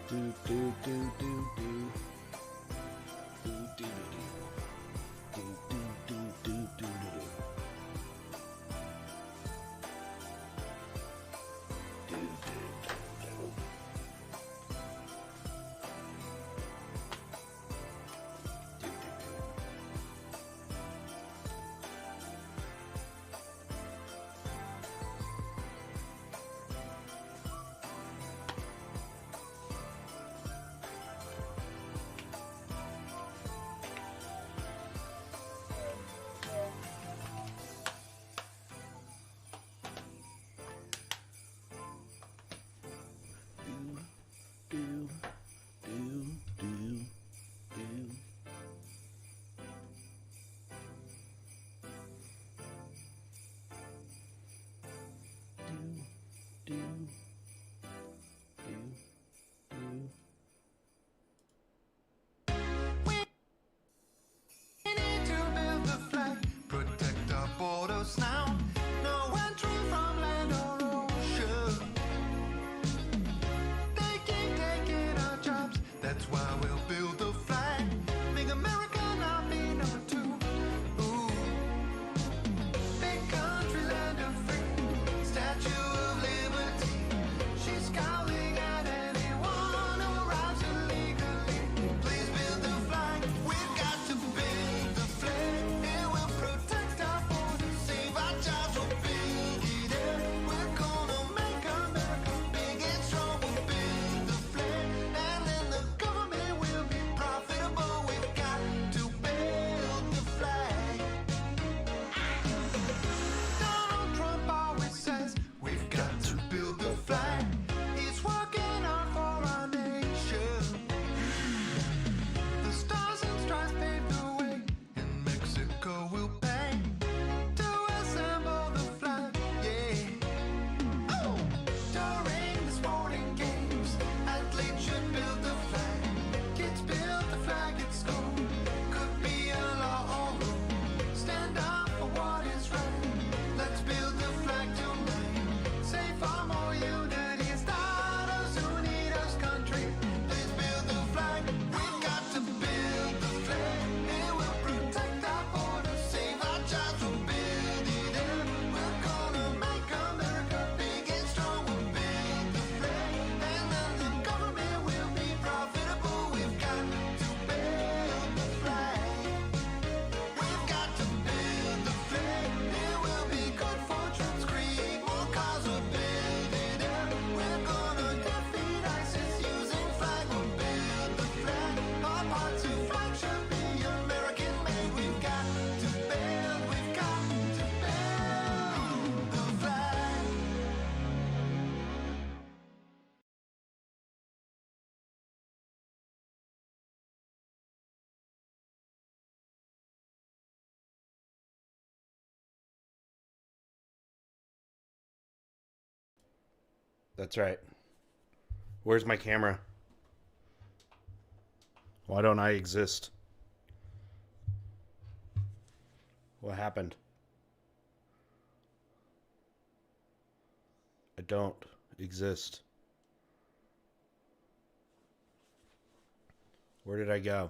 Do do do do do. Do do do do. Do do do do do do. Do do do do. Do, do, do, do. Do, do, do. We need to build the flag, protect our borders now. No entry from land or ocean. They keep taking our jobs, that's why we'll build the flag. Make America not be number two. Ooh. Big country, land of free, Statue of Liberty. She's scowling at anyone who arrives illegally. Please build the flag. We've got to build the flag. It will protect our borders, save our jobs. We'll build it up. We're gonna make America big and strong. We'll build the flag, and then the government will be profitable. We've got to build the flag. Donald Trump always says we've got to build the flag. He's working hard for our nation. The stars and stripes pave the way, and Mexico will pay to assemble the flag. Yeah. Oh, during the sporting games, athletes should build the flag. Kids build the flag at school. Could be a law or rule. Stand up for what is right. Let's build the flag tonight. Say for more unity. Start us who need us, country. Please build the flag. We've got to build the flag. It will protect our borders, save our jobs. We'll build it up. We're gonna make America big and strong. We'll build the flag, and then the government will be profitable. We've got to build the flag. We've got to build the flag. It will be good for troops, create more cars. We'll build it up. We're gonna defeat ISIS using flag. We'll build the flag. Our parts of flag should be American made. We've got to build. We've got to build the flag. That's right. Where's my camera? Why don't I exist? What happened? I don't exist. Where did I go?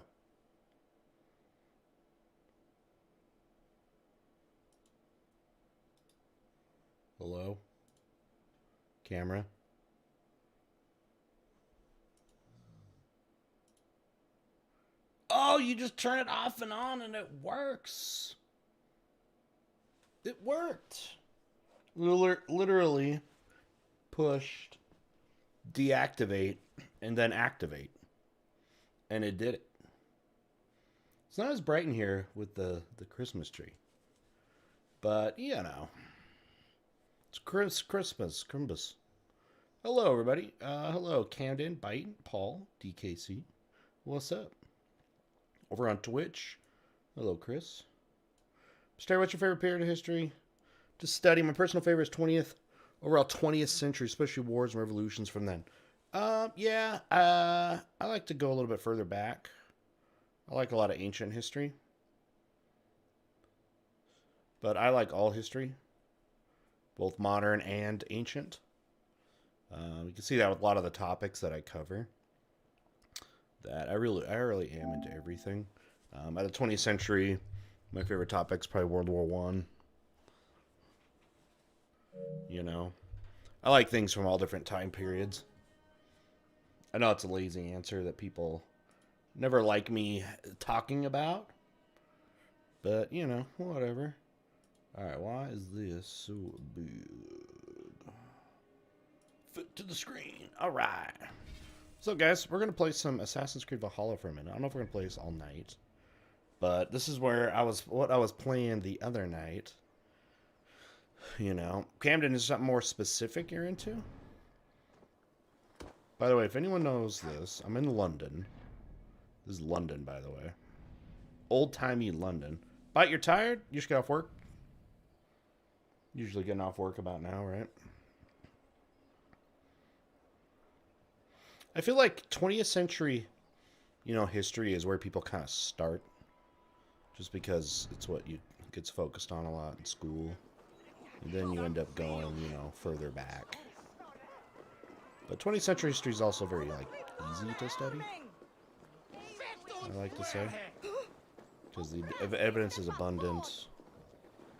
Hello? Camera? Oh, you just turn it off and on and it works. It worked. Literally pushed deactivate and then activate. And it did it. It's not as bright in here with the Christmas tree. But, you know. It's Christmas. Hello, everybody. Hello, Camden, Bite, Paul, DKC. What's up? Over on Twitch. Hello, Chris. Stare, what's your favorite period of history to study? My personal favorite is 20th, overall 20th century, especially wars and revolutions from then. I like to go a little bit further back. I like a lot of ancient history. But I like all history, both modern and ancient. You can see that with a lot of the topics that I cover. that. I really am into everything. At the 20th century, my favorite topic's probably World War One. You know, I like things from all different time periods. I know it's a lazy answer that people never like me talking about, but you know, whatever. All right, why is this so big? Fit to the screen. All right. So, guys, we're gonna play some Assassin's Creed Valhalla for a minute. I don't know if we're gonna play this all night, but this is where what I was playing the other night. You know, Camden, is something more specific you're into? By the way, if anyone knows this, I'm in London. This is London, by the way. Old-timey London. Bite, you're tired? You just got off work? Usually getting off work about now, right? I feel like 20th century, you know, history is where people kind of start. Just because it's what gets focused on a lot in school. And then you end up going, you know, further back. But 20th century history is also very, like, easy to study. I like to say. Because the evidence is abundant.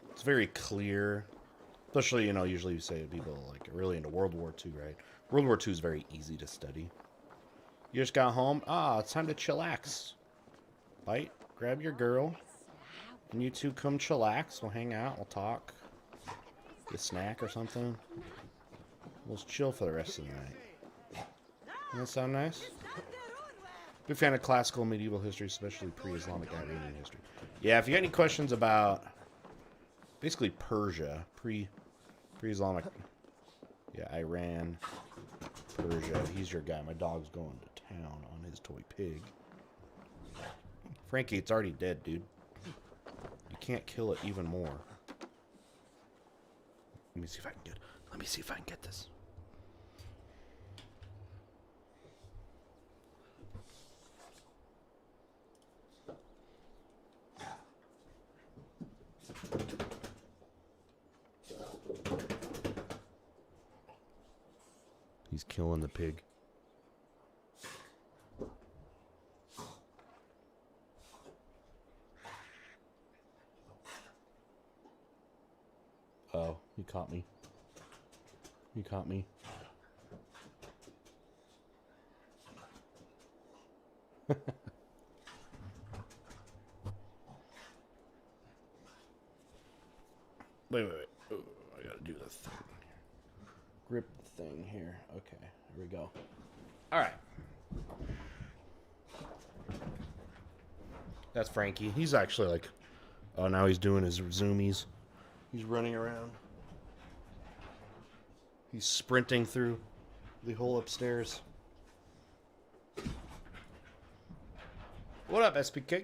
It's very clear. Especially, you know, usually you say people, like, are really into World War II, right? World War II is very easy to study. You just got home. Ah, it's time to chillax. Bite, grab your girl. And you two come chillax. We'll hang out. We'll talk. Get a snack or something. We'll just chill for the rest of the night. Doesn't that sound nice? Big fan of classical medieval history, especially pre-Islamic Iranian history. Yeah, if you got any questions about basically Persia, pre-Islamic, yeah, Iran, Persia, he's your guy. My dog's going to town on his toy pig. Frankie, it's already dead, dude. You can't kill it even more. Let me see if I can get this. He's killing the pig. Oh, he caught me. He caught me. Wait. Ooh, I gotta do the thing. Grip the thing here. Okay, here we go. Alright. That's Frankie. He's actually like... Oh, now he's doing his zoomies. He's running around. He's sprinting through the hole upstairs. What up, SPK?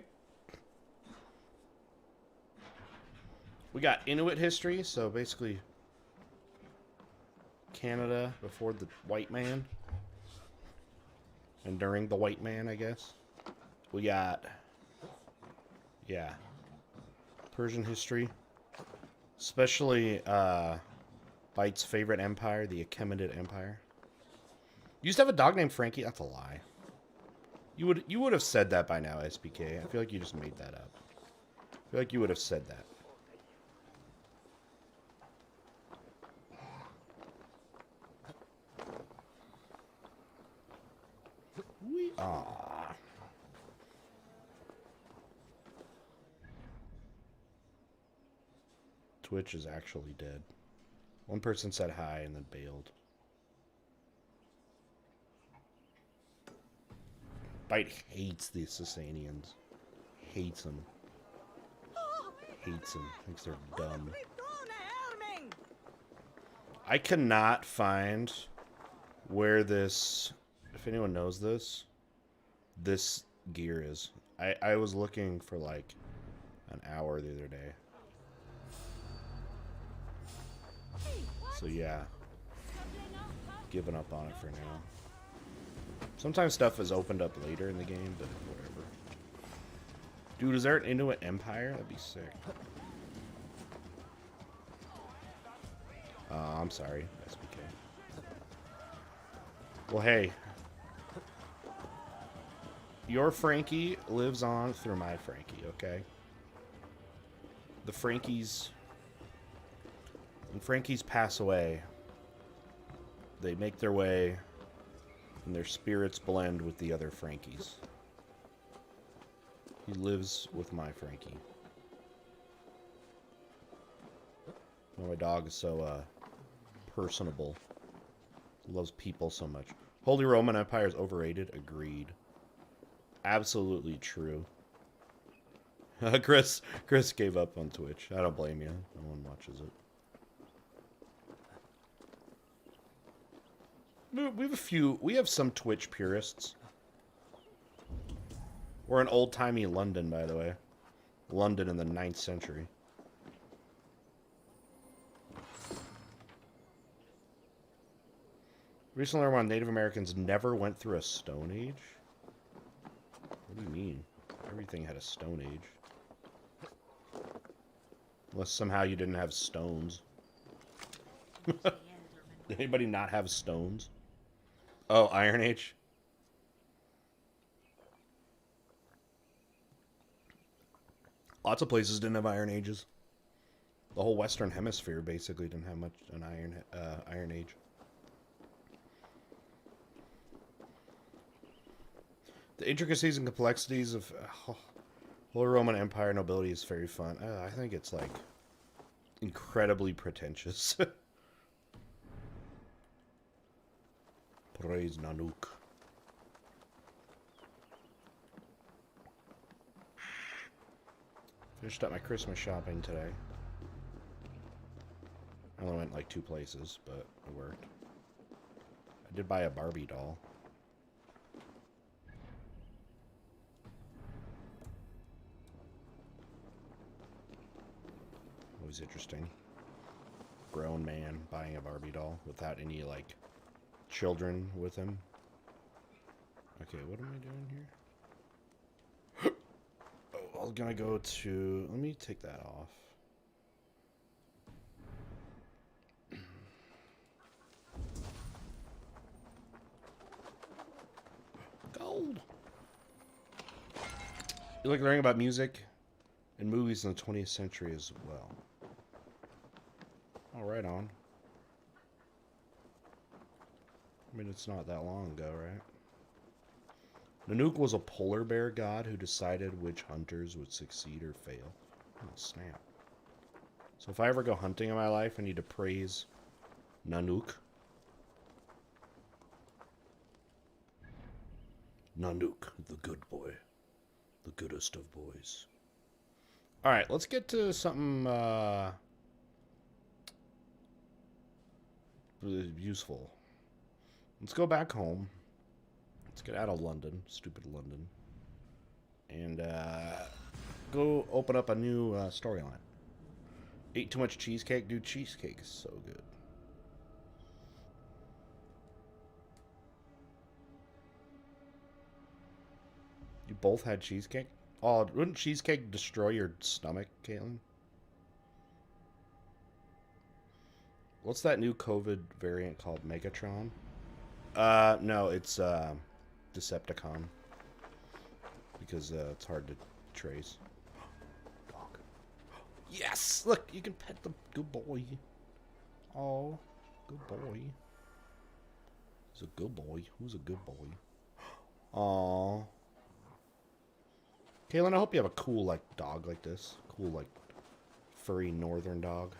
We got Inuit history, so basically Canada before the white man. And during the white man, I guess. We got, yeah, Persian history. Especially Bite's favorite empire, the Achaemenid Empire. You used to have a dog named Frankie? That's a lie. You would have said that by now, SPK. I feel like you just made that up. I feel like you would have said that. Ah. Twitch is actually dead. One person said hi and then bailed. Bite hates the Assassinians. Hates them. Hates them. Thinks they're dumb. I cannot find where this, if anyone knows this gear is. I was looking for like an hour the other day. So yeah, giving up on it for now. Sometimes stuff is opened up later in the game, but whatever. Dude, is there an Inuit Empire? That'd be sick. I'm sorry, SBK. Well, hey. Your Frankie lives on through my Frankie, okay? The Frankies... When Frankies pass away, they make their way, and their spirits blend with the other Frankies. He lives with my Frankie. Oh, my dog is so, personable. He loves people so much. Holy Roman Empire is overrated? Agreed. Absolutely true. Chris gave up on Twitch. I don't blame you. No one watches it. We have some Twitch purists. We're in old-timey London, by the way. London in the 9th century. Recently learned Native Americans never went through a Stone Age? What do you mean? Everything had a Stone Age. Unless somehow you didn't have stones. Did anybody not have stones? Oh, Iron Age? Lots of places didn't have Iron Ages. The whole Western Hemisphere basically didn't have much an Iron Age. The intricacies and complexities of Holy Roman Empire nobility is very fun. I think it's like incredibly pretentious. Praise Nanook. Finished up my Christmas shopping today. I only went like 2 places, but it worked. I did buy a Barbie doll. Always interesting. Grown man buying a Barbie doll without any, like, children with him. Okay, what am I doing here? Oh, I was gonna go to... Let me take that off. Gold! You like learning about music and movies in the 20th century as well. Oh, right on. I mean, it's not that long ago, right? Nanook was a polar bear god who decided which hunters would succeed or fail. Oh, snap. So if I ever go hunting in my life, I need to praise Nanook. Nanook, the good boy. The goodest of boys. Alright, let's get to something, useful. Let's go back home. Let's get out of London, stupid London, and go open up a new storyline. Ate too much cheesecake? Dude, cheesecake is so good. You both had cheesecake? Oh, wouldn't cheesecake destroy your stomach, Caitlin? What's that new COVID variant called? Megatron? No, it's Decepticon. Because it's hard to trace. Dog. Yes! Look, you can pet the good boy. Oh, good boy. He's a good boy. Who's a good boy? Aw. Kaylin, I hope you have a cool, like, dog like this. Cool, like, furry northern dog.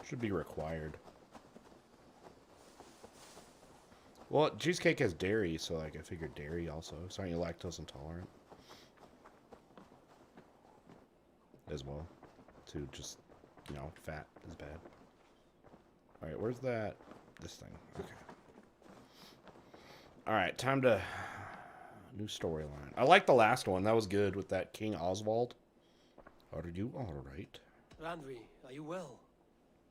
Should be required. Well, cheesecake has dairy, so, like, I figured dairy also. So aren't you lactose intolerant? As well. To just, you know, fat is bad. Alright, where's that? This thing. Okay. Alright, time to... New storyline. I like the last one. That was good with that King Oswald. Are you alright? Randvi, are you well?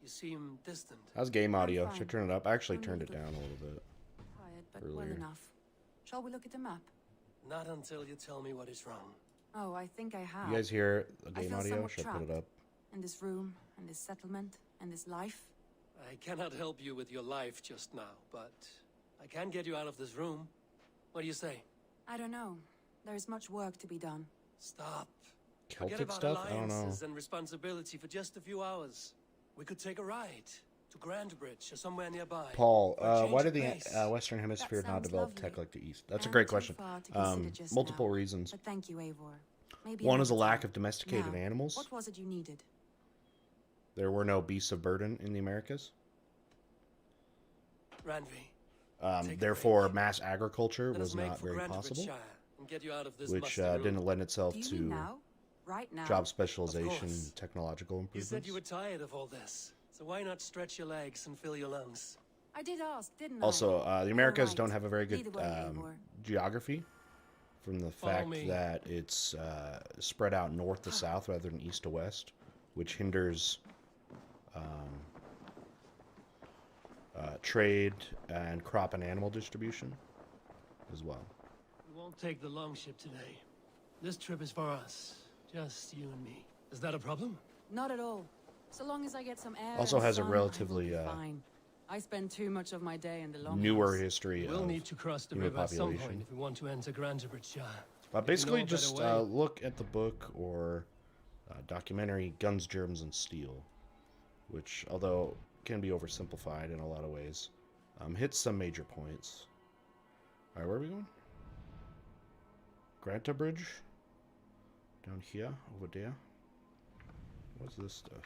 You seem distant. How's game audio? fine. Should I turn it up? I actually I'm turned it little down a little bit. Tired, but well Earlier. enough. Shall we look at the map? Not until you tell me what is wrong. Oh, I think I have. You guys hear the I game feel audio? somewhat Should I put it trapped. up? In this room, in this settlement, and this life. I cannot help you with your life just now, but I can get you out of this room. What do you say? I don't know. There is much work to be done. Stop. Celtic Forget about stuff? I don't know. alliances and responsibility for just a few hours. We could take a ride to Grandbridge or somewhere nearby. Paul, for a change why of did the pace. Western Hemisphere not sounds develop lovely. tech like the East? That's a And great too question. far to consider just Multiple now. reasons. But thank you, Eivor. Maybe One is a another lack time. of domesticated Now, animals. What was it you needed? There were no beasts of burden in the Americas. Randvi, take a Therefore, break. mass agriculture Let us was make not for very Grandbridge possible, Shire and get you out of this which musty room. didn't lend itself Do you mean to now? Right now? job specialization, course. technological You said improvements. you were tired of all this, so why not stretch your legs and fill your lungs? I did ask, didn't Also, the Americas right. don't have a very good Either way, Eivor. geography, from the Follow fact me. that it's spread out north to south rather than east to west, which hinders trade and crop and animal distribution as well. We won't take the longship today. This trip is for us, just you and me. Is that a problem? Not at all. So long as I get some air. Also and has a sun, I will relatively, be fine. I spend too much of my day in the long Newer house. history We'll of need to cross the human river at some population. point if we want to enter Grandbridge Shire. Basically, a better just way. look at the book or documentary Guns, Germs, and Steel, which, although can be oversimplified in a lot of ways, hits some major points. All right, where are we going? Granta Bridge? Down here? Over there? What's this stuff?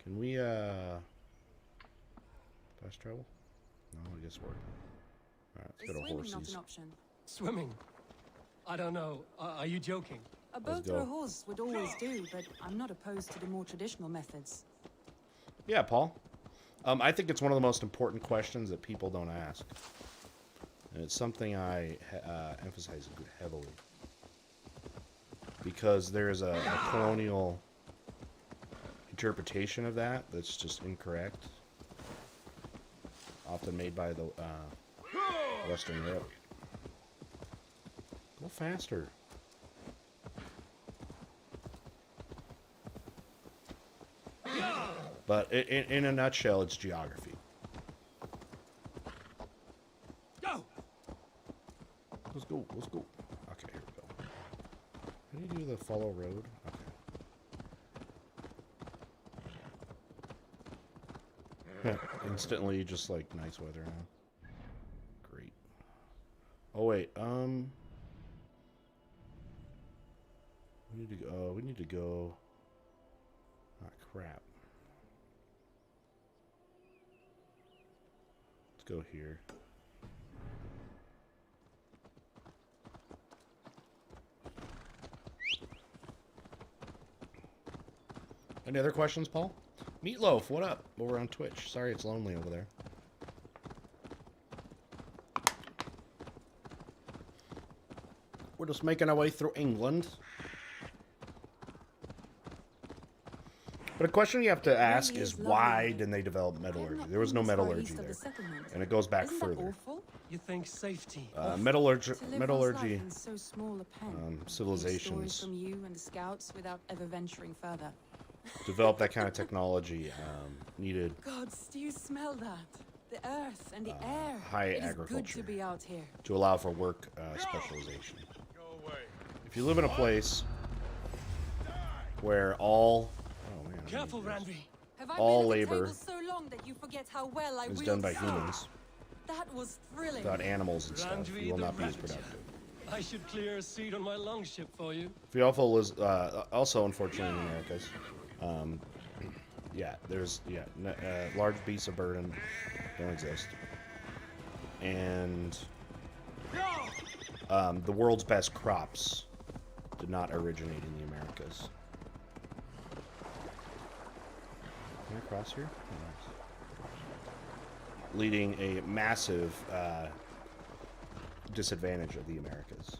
Can we, fast travel? No, I guess we're... Alright, let's Is go to swimming not horses. an option? Swimming? I don't know. Are you joking? A Let's boat or go. a horse would always do, but I'm not opposed to the more traditional methods. Yeah, Paul. I think it's one of the most important questions that people don't ask. And it's something I emphasize heavily. Because there's a colonial interpretation of that that's just incorrect. Often made by the Western Europe. Go faster. But in a nutshell, it's geography. Go! Let's go, let's go. Okay, here we go. How do you do the follow road? Okay. Instantly, just like nice weather now. Great. Oh wait, we need to go. We need to go. Ah, crap. Let's go here. Any other questions, Paul? Meatloaf, what up? Over on Twitch. Sorry it's lonely over there. We're just making our way through England. But a question you have to ask really is is why lovely. didn't they develop I have metallurgy? not There was no been this far metallurgy east of there. the settlement. And it goes back Isn't that further. awful? You think safety? Metallurgy, To live one's metallurgy life in so small a pen. Hearing civilizations stories from you and the scouts without ever venturing further. developed that kind of technology needed Gods, do you smell that? The earth and the air. high It is good agriculture. to be out here. to allow for work specialization. If you live in a place where all I Careful, need this. Randvi. Have I All been at labor the table so long that you forget how well I is wield done by sword? humans That was thrilling. without animals and stuff. Randvi You will the not be as Ravager. productive. I should clear a seat on my longship for you. Fiofo was also unfortunately in the Americas. Yeah, there's large beasts of burden don't exist, and the world's best crops did not originate in the Americas. Can I cross here? Oh, nice. Leading a massive disadvantage of the Americas.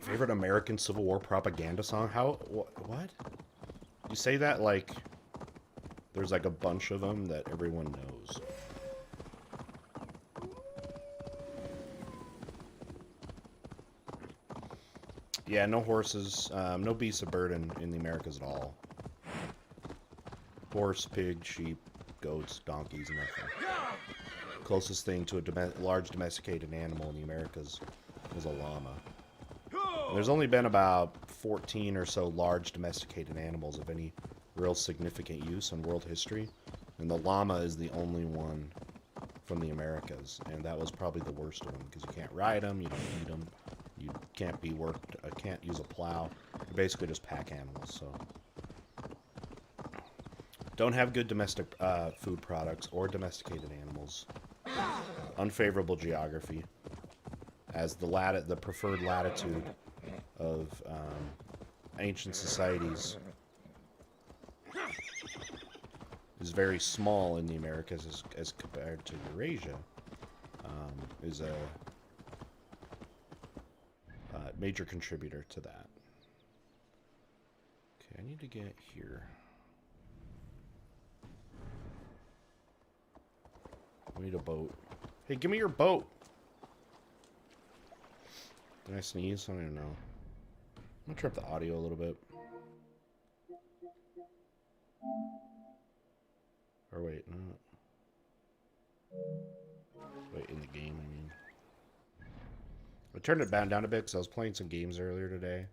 Favorite American Civil War propaganda song? How? What? You say that like there's like a bunch of them that everyone knows. Yeah, no horses, no beasts of burden in the Americas at all. Horse, pig, sheep, goats, donkeys, nothing. Closest thing to a large domesticated animal in the Americas is a llama. And there's only been about 14 or so large domesticated animals of any real significant use in world history. And the llama is the only one from the Americas. And that was probably the worst of them because you can't ride them, you don't eat them, you can't be worked, can't use a plow. They're basically just pack animals, so. Don't have good domestic food products or domesticated animals. Unfavorable geography, as the preferred latitude of ancient societies is very small in the Americas as compared to Eurasia, is a major contributor to that. Okay, I need to get here. We need a boat. Hey, give me your boat! Did I sneeze? I don't even know. I'm gonna turn up the audio a little bit. Or wait, no. Wait, in the game, I mean. I turned it down a bit because I was playing some games earlier today.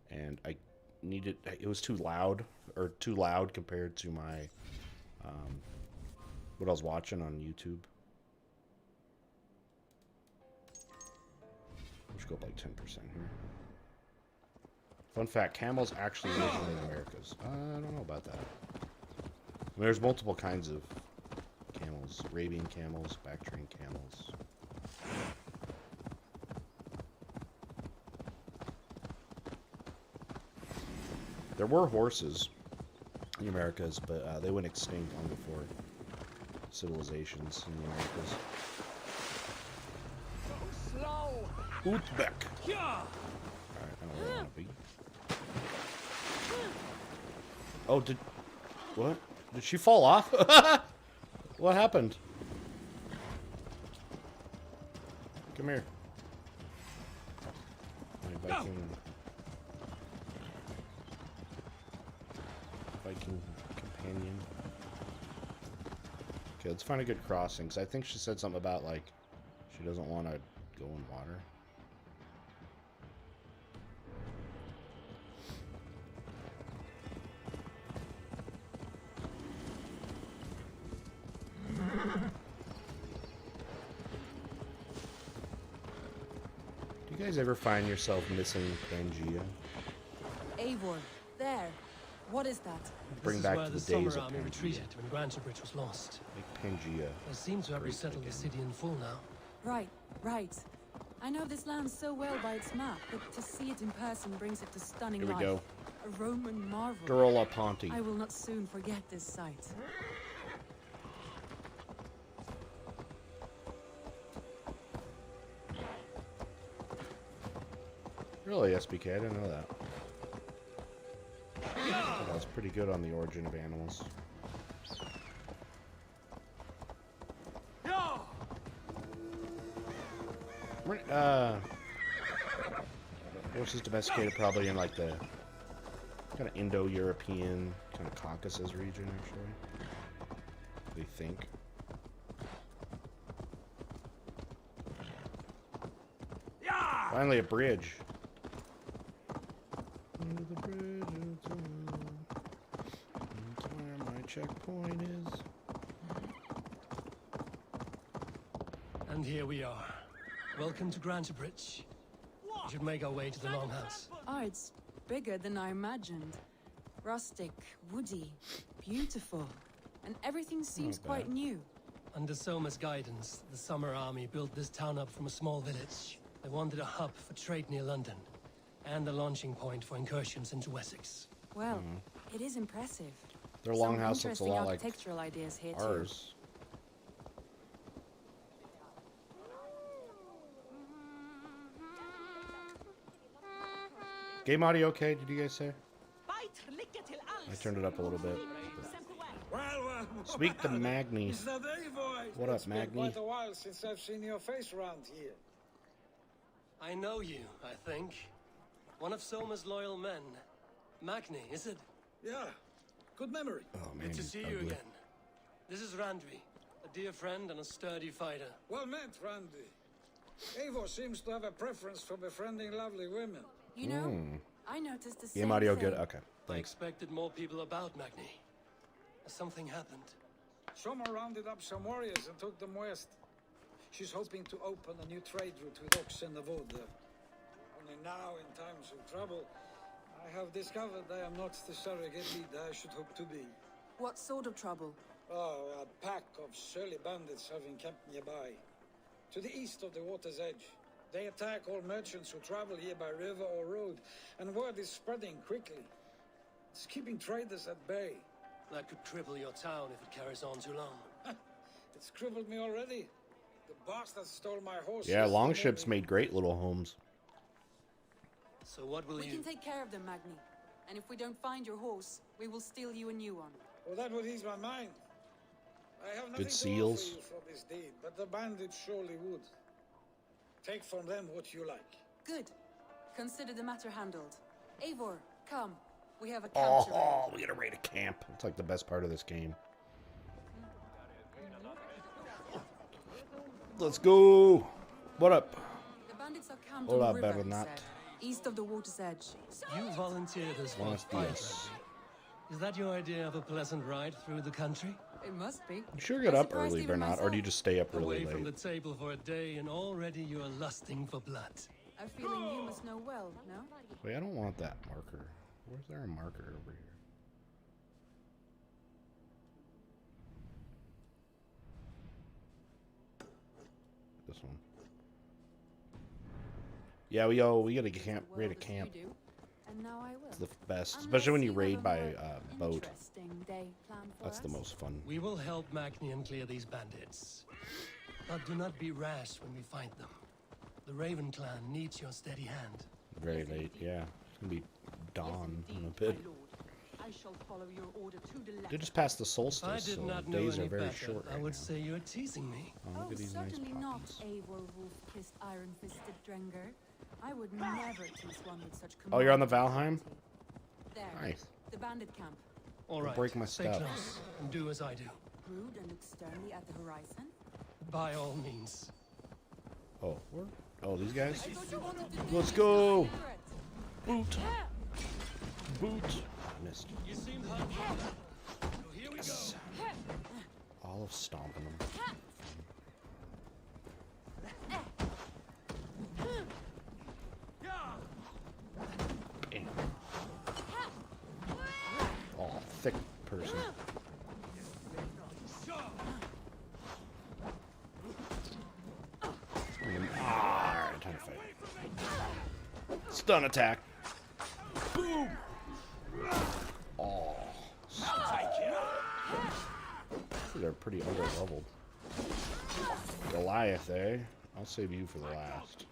And I needed... It was too loud. Or too loud compared to my... what I was watching on YouTube. We should go up like 10% here. Fun fact, camels actually live in the Americas. I don't know about that. There's multiple kinds of camels. Arabian camels, Bactrian camels. There were horses in the Americas, but they went extinct long before civilizations in the Americas. Uzbek. Alright, I don't really want to be. Oh, what? Did she fall off? What happened? Come here. My Viking companion. Okay, let's find a good crossing, because I think she said something about, like, she doesn't want to go in water. Do you guys ever find yourself missing Pangea? Eivor, there. What is that? Bring back to the days of Pangea. Retreated when Grantebridge was lost. Like Pangea. They seem to have resettled the city in full now. Right, right. I know this land so well by its map, but to see it in person brings it to stunning Here we life. go. A Roman marvel. Dorola Ponte. I will not soon forget this sight. Really, SBK? I didn't know that. That was pretty good on the origin of animals. Horses domesticated probably in like the kind of Indo-European, kind of Caucasus region, actually. They think. Finally, a bridge. Under the bridge, it's where my checkpoint is. And here we are. Welcome to Grantebridge. We should make our way to the Longhouse. Oh, it's bigger than I imagined. Rustic, woody, beautiful. And everything seems quite new. Under Soma's guidance, the Summer Army built this town up from a small village. They wanted a hub for trade near London, and a launching point for incursions into Wessex. Well, it is impressive. Their Some longhouse looks a interesting lot like architectural ideas here too. ours. Game audio okay? Did you guys say? I turned it up a little bit. Speak to Magni. What up, Magni? Quite a while since I've seen your face around here. I know you, I think. One of Soma's loyal men. Magni, is it? Yeah, good memory. Oh man, Good to he's see ugly. you again. This is Randvi, a dear friend and a sturdy fighter. Well met, Randy. Eivor seems to have a preference for befriending lovely women. You know, I noticed the same Game audio thing. good? Okay, I thanks. expected more people about Magni. Something happened. Soma rounded up some warriors and took them west. She's hoping to open a new trade route with Ox and Avod. Only now, in times of trouble, I have discovered I am not the surrogate leader I should hope to be. What sort of trouble? Oh, a pack of surly bandits have encamped nearby. To the east of the water's edge. They attack all merchants who travel here by river or road, and word is spreading quickly. It's keeping traders at bay. That could cripple your town if it carries on too long. It's crippled me already. The bastards stole my horse. Yeah, yesterday longships morning. made great little homes. So what will We you... can take care of them, Magni. And if we don't find your horse, we will steal you a new one. Well, that would ease my mind. I have nothing Good to seals. offer you for this deed, but the bandits surely would. Take from them what you like. Good. Consider the matter handled. Eivor, come. We have a camp to raid. Oh, we gotta raid a camp. It's like the best part of this game. Let's go. What up? The bandits are camped Hola, on the river, he Bernat. said, east of the water's edge. You volunteered as one Buenos fighter. dias. Is that your idea of a pleasant ride through the country? It must be. You sure get I'm up surprised early, even Bernat, or do you myself. just stay up really Away from the late? table for a day and already you are lusting for blood. A feeling you must know well, no? Wait, I don't want that marker. Where's there a marker over here? This one. Yeah, we gotta camp, Well, raid a as camp. you do, and now I will. It's the best, Unless especially when you have raid a by more boat. interesting day planned for That's the us. most fun. We will help Magni and clear these bandits. But do not be rash when we find them. The Raven clan needs your steady hand. Very late, yeah. It's gonna be dawn in a My bit. lord, I shall follow your order to the letter. They just passed the If I solstice, did so not know days any are very better, short I right would now. say you're teasing me. Oh, look Oh, at these nice certainly not, poppies. Eivor wolf-kissed iron-fisted Drenger. I would never tease one with such Oh, you're on the command Valheim? There, Nice. the bandit camp. All right, break my stay stuff. close and do as I do. Rude and look sternly at the horizon. By all means. Oh, where? Oh, these guys? I thought you wanted to do Let's this go. in secret. Boot. Boot. I missed. You seemed hurt. So here we Yes. All of stomping them. Bam. Oh, thick person. Alright, time to fight. Stun attack. Boom. Oh. They're pretty under leveled. Goliath, eh? I'll save you for the last.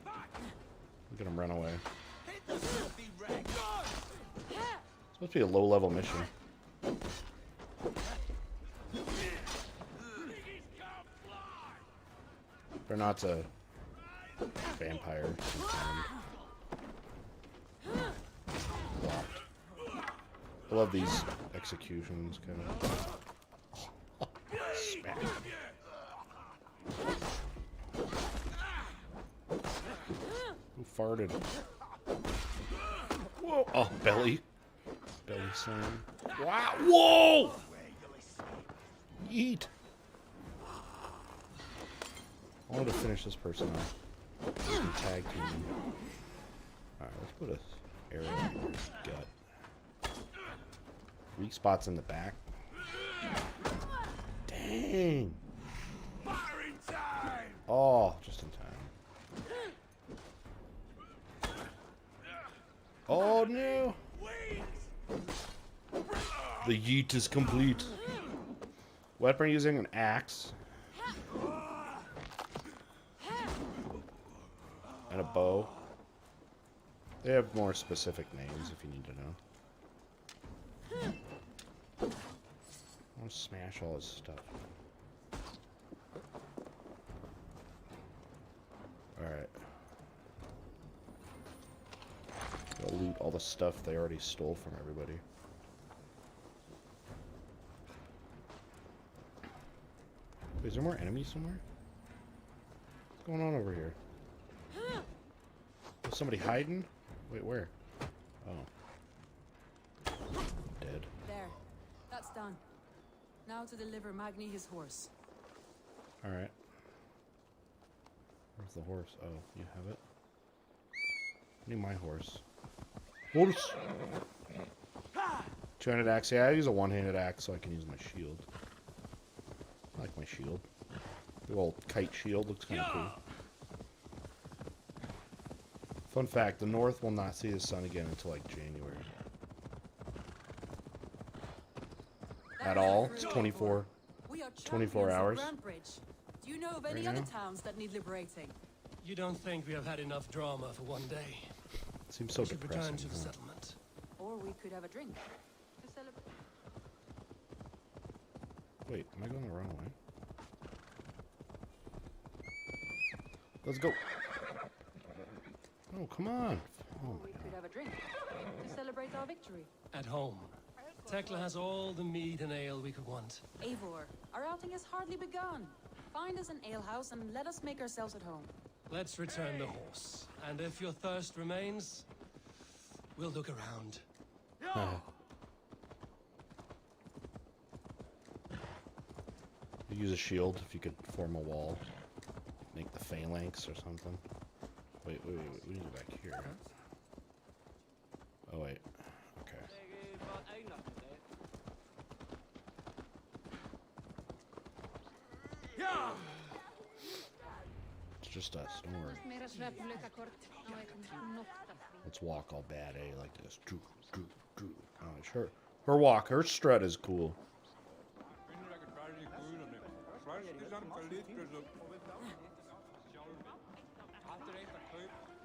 Look at him run away. It's supposed to be a low level mission. They're not a vampire. Blocked. I love these executions, kind of. Smack. Who farted? Whoa! Oh, belly. Belly slam. Wow! Whoa! Yeet. I wanted to finish this person off. Tag team. Alright, let's put a arrow in his gut. Weak spots in the back. Dang! Oh, just in time. Oh no! The yeet is complete. Weapon using an axe. And a bow. They have more specific names if you need to know. I want to smash all his stuff. Alright. Got the stuff they already stole from everybody. Wait, is there more enemies somewhere? What's going on over here? Is somebody hiding? Wait, where? Oh. Dead. There. That's done. Now to deliver Magni his horse. Alright. Where's the horse? Oh, you have it? I need my horse. Horse! 2-handed axe. Yeah, I use a one-handed axe so I can use my shield. I like my shield. The old kite shield looks kind of cool. Fun fact, the North will not see the sun again until like January. At all. It's 24 We are 24 champions of hours. Grantbridge. Do you know of any Right other now? towns that need liberating? You don't think we have had enough drama for one day? Seems so We should return depressing. to the Huh? settlement. Or we could have a drink. To celebrate. Wait, am I going the wrong way? Let's go. Oh, come on. Oh my We god. could have a drink. To celebrate our victory. At home, Tekla has all the mead and ale we could want. Eivor, our outing has hardly begun. Find us an alehouse and let us make ourselves at home. Let's return the horse. And if your thirst remains, we'll look around. You use a shield if you could form a wall. Make the phalanx or something. Wait. We need to go back here. Oh, wait. Okay. It's just us. Don't worry. Let's walk all bad, eh? Like this. Oh, it's her walk. Her strut is cool.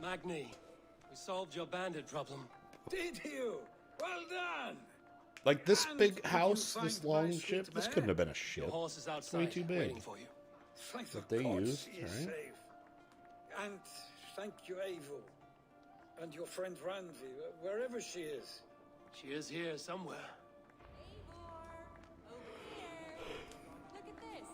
Magni, we solved your bandit problem. Did you? Well done! Like this And big did you house, find this my long sweet ship, this mare? couldn't have been a Your ship. horse is way outside, too big. waiting for you. Thank That the they gods used, he is right? safe. And thank you, Eivor. And your friend Randvi, wherever she is. She is here somewhere. Eivor! Over here! Look at this!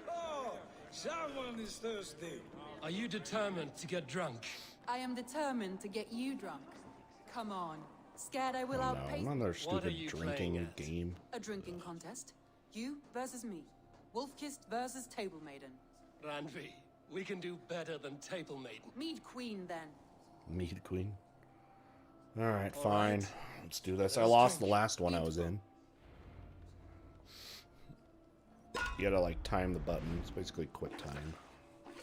Oh, someone is thirsty. Are you determined to get drunk? I am determined to get you drunk. Come on. Scared I will Oh, no, outpace another What are stupid you drinking playing at? game. a drinking contest. You versus me. Wolf-kissed versus Table Maiden. Randvi, we can do better than Table Maiden. Mead Queen, then. Mead Queen. Alright, All fine. right. Let's do this. I Let's lost the drink. last one I was in. You gotta like time the button. It's basically quick time.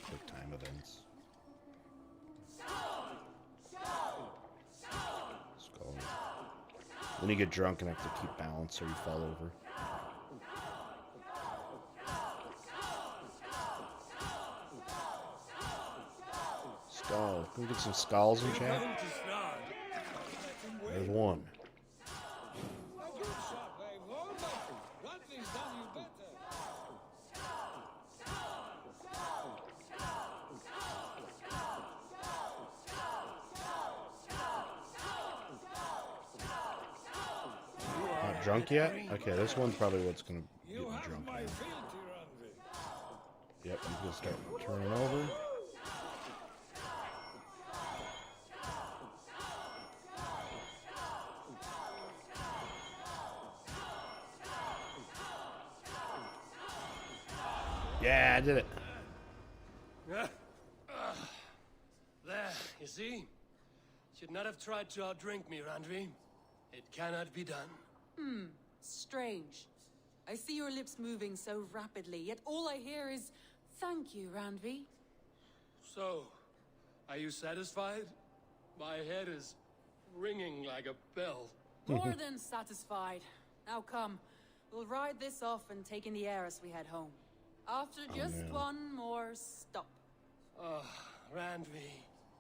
Quick time events. Skull. Then you get drunk and have to keep balance or you fall over. Skull. Can we get some skulls in chat? There's one. A good shot, Eivor, but Randvi's done you better. Not drunk yet? Okay, this one's probably what's gonna get You me have drunk my now. fealty, Randvi. Yep, I'm gonna start turning over. Yeah, I did it. There, you see? Should not have tried to outdrink me, Randvi. It cannot be done. Strange. I see your lips moving so rapidly, yet all I hear is, thank you, Randvi. So, are you satisfied? My head is ringing like a bell. More than satisfied. Now come, we'll ride this off and take in the air as we head home. After just no. one more stop. Oh, Randvi.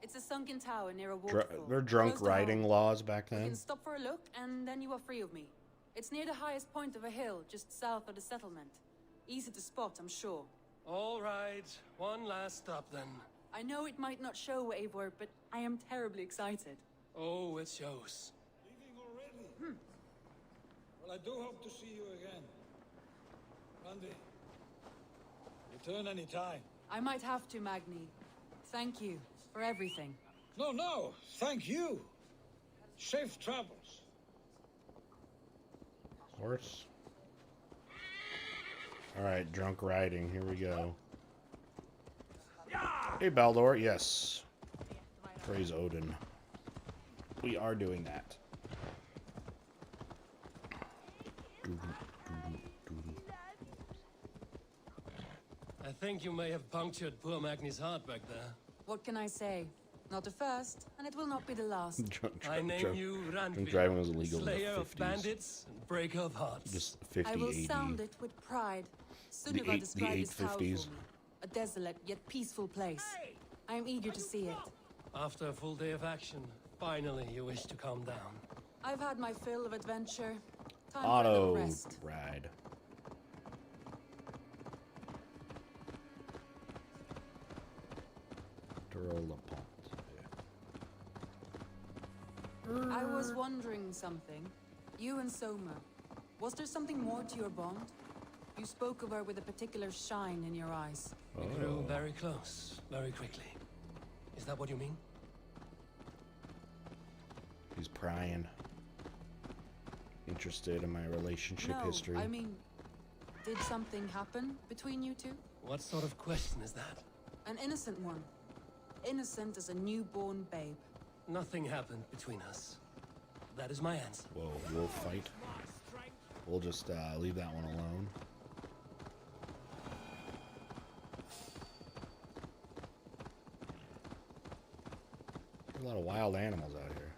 It's a sunken tower near a Dr- waterfall. they're drunk Close to riding home. laws back We then. can stop for a look, and then you are free of me. It's near the highest point of a hill, just south of the settlement. Easy to spot, I'm sure. All right, one last stop then. I know it might not show, Eivor, but I am terribly excited. Oh, it shows. Leaving already? Well, I do hope to see you again. Randy, return any time. I might have to, Magni. Thank you for everything. No, thank you. Safe travels. Horse. All right, drunk riding. Here we go. Hey, Baldor. Yes. Praise Odin. We are doing that. I think you may have punctured poor Magni's heart back there. What can I say? Not the first, and it will not be the last. I name you drunk driving was illegal in the slayer of 50s. bandits and breaker of hearts. Just 50 I will AD. sound it with pride. The Sunniva eight- described the this tower for 850s. me. A desolate yet peaceful place. I am eager to see it. After a full day of action, finally you wish to calm down. I've had my fill of adventure. Time for a little Auto rest. ride. I was wondering something. You and Soma. Was there something more to your bond? You spoke of her with a particular shine in your eyes. We grew very close, very quickly. Is that what you mean? He's prying. Interested in my relationship No, history. I mean, did something happen between you two? What sort of question is that? An innocent one. Innocent as a newborn babe. Nothing happened between us. That is my answer. Whoa, we'll fight. We'll just leave that one alone. There's a lot of wild animals out here.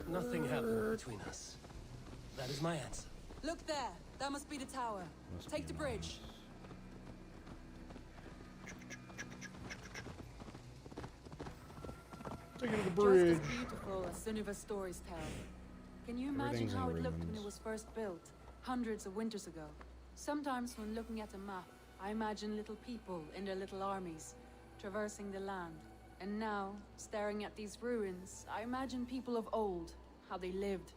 Nothing happened between us. That is my answer. Look there. That must be the tower. Must Take be the an bridge. Take it to the Just bridge. as beautiful as Sunniva's stories tell. Can you imagine Everything's in how it looked when ruins. it was first built, hundreds of winters ago? Sometimes when looking at a map, I imagine little people in their little armies, traversing the land. And now, staring at these ruins, I imagine people of old, how they lived,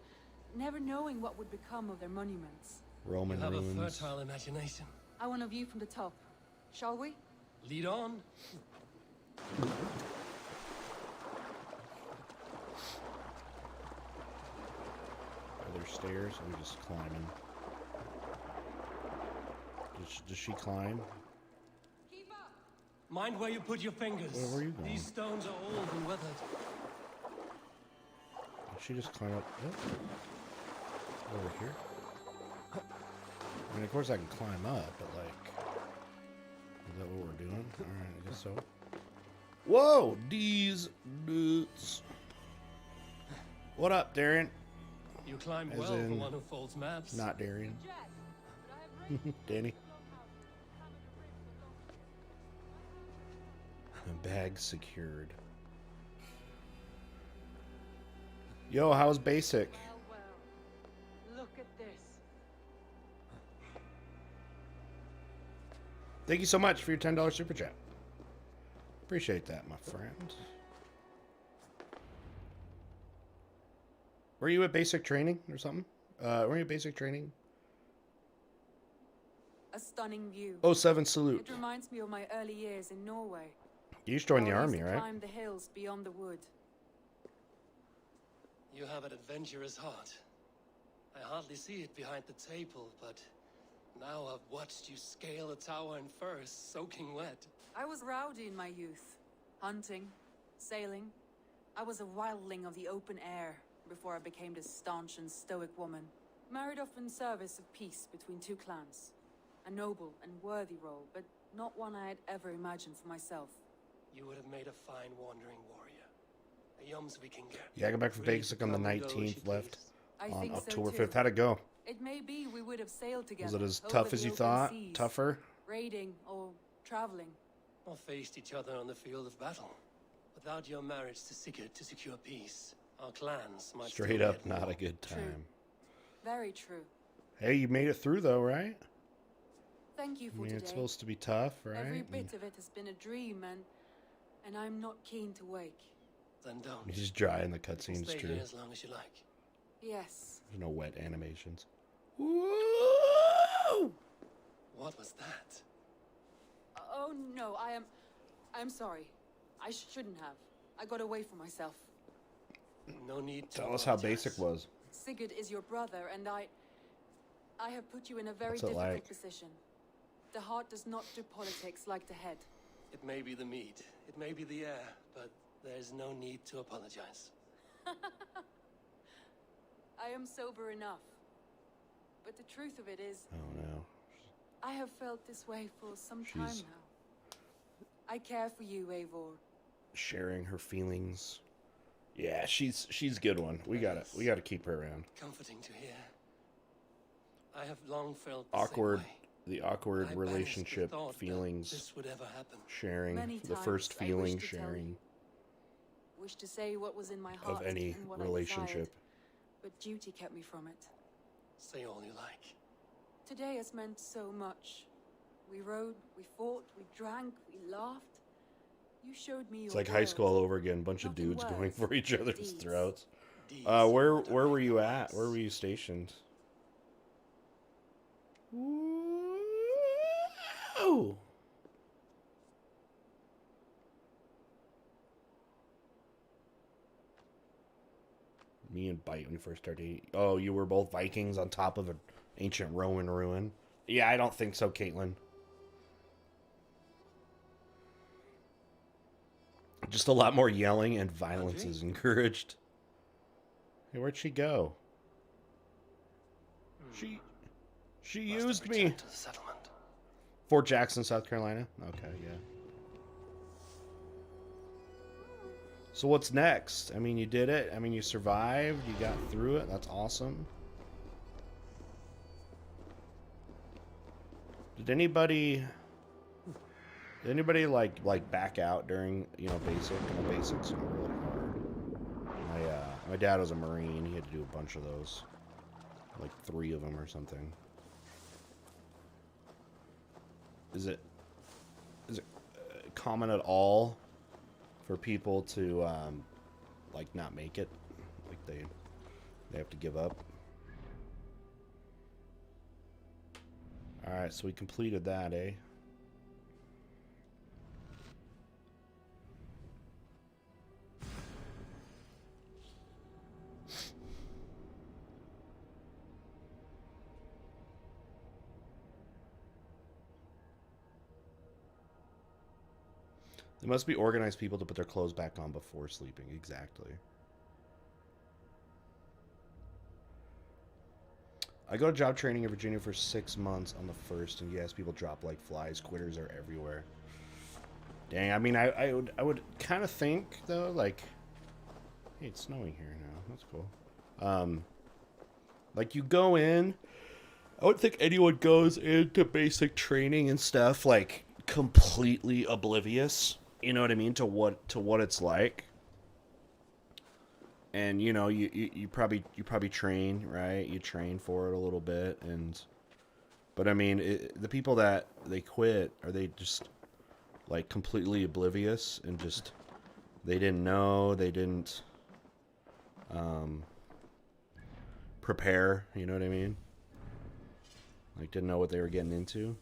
never knowing what would become of their monuments. Roman You have ruins. a fertile imagination. I want a view from the top. Shall we? Lead on. Are there stairs? I'm just climbing. Does she climb? Keep up! Mind where you put your fingers. Where were you going? These stones are old and weathered. Did she just climb up? Oh. Over here? I mean, of course I can climb up, but like... Is that what we're doing? Alright, I guess so. Whoa! These nuts. What up, Darian? You climbed As well for in, one who folds maps. Not Darian. Danny. Bag secured. Yo, how's basic? Well, look at this. Thank you so much for your $10 super chat. Appreciate that, my friend. Were you at basic training or something? Were you at basic training? A stunning view. 07 salute. It reminds me of my early years in Norway. You just joined the How I used army, to right? Climb the hills beyond the wood. You have an adventurous heart. I hardly see it behind the table, but now I've watched you scale a tower in fur, soaking wet. I was rowdy in my youth. Hunting, sailing. I was a wildling of the open air before I became this staunch and stoic woman. Married off in service of peace between two clans. A noble and worthy role, but not one I had ever imagined for myself. You would have made a fine wandering warrior. A Jomsvikinger. Yeah, I got back from Free basic to on the come and go as she 19th left. pleased. I On think October so too. 5th. How'd it go? It may be we would have sailed together. Was it as over tough the as you open thought? seas, Tougher? Raiding or traveling. Or faced each other on the field of battle. Without your marriage to Sigurd to secure peace, our clans might Straight still be up, at not war. a good True. time. Very true. Hey, you made it through though, right? Thank you I for mean, today. it's supposed to be tough, right? Every bit of it has been a dream, and I'm not keen to wake. Then don't. He's dry in the You can cutscenes, stay true. here as long as you like. Yes. There's no wet animations. Woo! What was that? Oh no, I'm sorry. I shouldn't have. I got away from myself. No need to Tell us how apologize. basic was. Sigurd is your brother, and I have put you in a very What's it difficult like? position. The heart does not do politics like the head. It may be the meat, it may be the air, but there's no need to apologize. I am sober enough. But the truth of it is, Oh no. I have felt this way for some time She's- now. I care for you, Eivor. Sharing her feelings. Yeah, she's a good one. We gotta keep her around. Comforting to hear. I have long felt Awkward, the same way. the awkward I banished the relationship thought that feelings this would ever happen. sharing, Many the first times I feeling wished to tell sharing you. Wish to say what was in my heart of any and what I relationship. desired, but duty kept me from it. Say all you like. Today has meant so much. We rode, we fought, we drank, we laughed. You showed me your It's like high school all world. over again. Bunch of Not in dudes going words, for each but other's deeds. throats. Deeds Where that were make you the at? Where ones. were you stationed? Ooh. Me and Bite when we first started dating. Oh, you were both Vikings on top of an ancient Roman ruin? Yeah, I don't think so, Caitlin. Just a lot more yelling and violence Audrey? is encouraged. Hey, where'd she go? She Must have used me. returned to the settlement. Fort Jackson, South Carolina. Okay, yeah. So what's next? I mean, you did it. I mean, you survived. You got through it. That's awesome. Did anybody like back out during, you know, basic? You know, basics are really hard. My dad was a Marine. He had to do a bunch of those, like 3 of them or something. Is it common at all for people to like not make it, like they have to give up? All right, so we completed that, eh? They must be organized people to put their clothes back on before sleeping. Exactly. I go to job training in Virginia for 6 months on the 1st, and yes, people drop like flies. Quitters are everywhere. Dang, I mean, I would kind of think though, like, hey, it's snowing here now. That's cool. Like you go in, I would think anyone goes into basic training and stuff like completely oblivious. You know what I mean, to what it's like. And you know, you probably train, right? You train for it a little bit, but I mean, the people that they quit, are they just like completely oblivious and just they didn't know, they didn't prepare, you know what I mean? Like didn't know what they were getting into.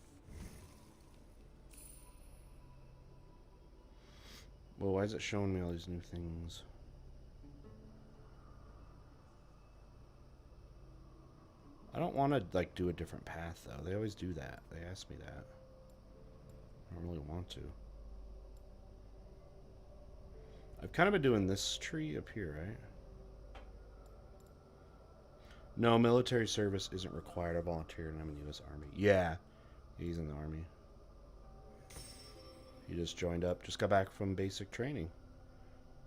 Well, why is it showing me all these new things? I don't want to like do a different path though. They always do that. They ask me that. I don't really want to. I've kind of been doing this tree up here, right? No, military service isn't required. I volunteered and I'm in the U.S. Army. Yeah, he's in the Army. He just joined up. Just got back from basic training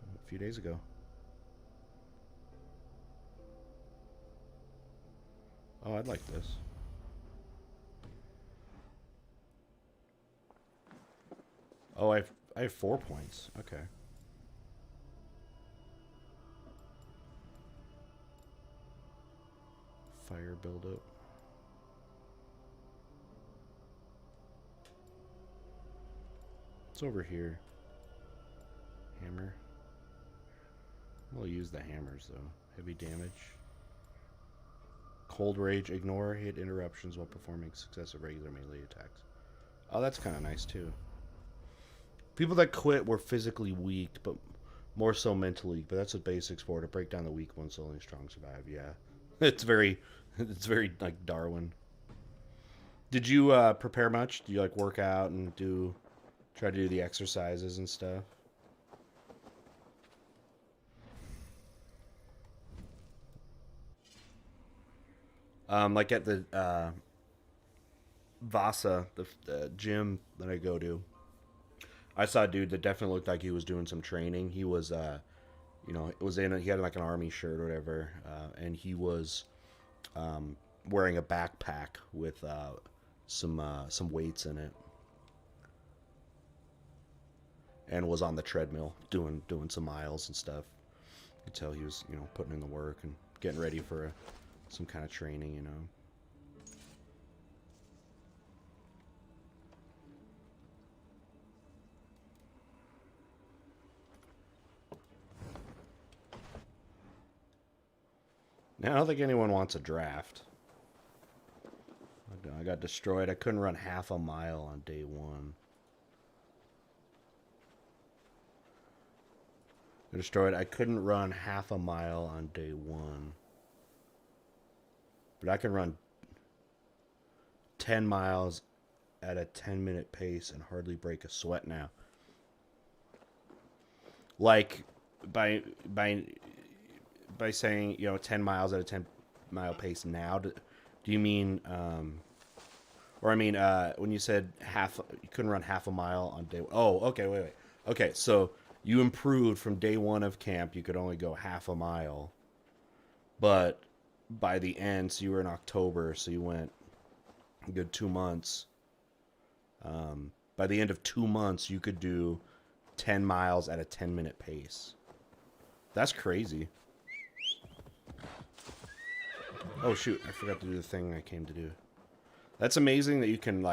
a few days ago. Oh, I'd like this. Oh, I have 4 points. Okay. Fire buildup. It's over here. Hammer. We'll use the hammers though. Heavy damage. Cold Rage. Ignore hit interruptions while performing successive regular melee attacks. Oh, that's kind of nice too. People that quit were physically weak, but more so mentally. But that's what basics for, to break down the weak ones so only strong survive. Yeah, it's very like Darwin. Did you prepare much? Do you like work out and try to do the exercises and stuff? Like at the Vasa, the gym that I go to, I saw a dude that definitely looked like he was doing some training. He was, he had like an army shirt or whatever, and he was wearing a backpack with some weights in it, and was on the treadmill doing some miles and stuff. You could tell he was, putting in the work and getting ready for some kind of training, Now, I don't think anyone wants a draft. I got destroyed. I couldn't run half a mile on day one. Destroyed. I couldn't run half a mile on day one. But I can run 10 miles at a 10-minute pace and hardly break a sweat now. Like, by saying, 10 miles at a 10-mile pace now, do you mean, when you said you couldn't run half a mile on day one? Oh, okay, wait. Okay, so you improved from day one of camp, you could only go half a mile. But by the end, so you were in October, so you went a good 2 months. By the end of 2 months, you could do 10 miles at a 10-minute pace. That's crazy. Oh shoot, I forgot to do the thing I came to do. That's amazing that you can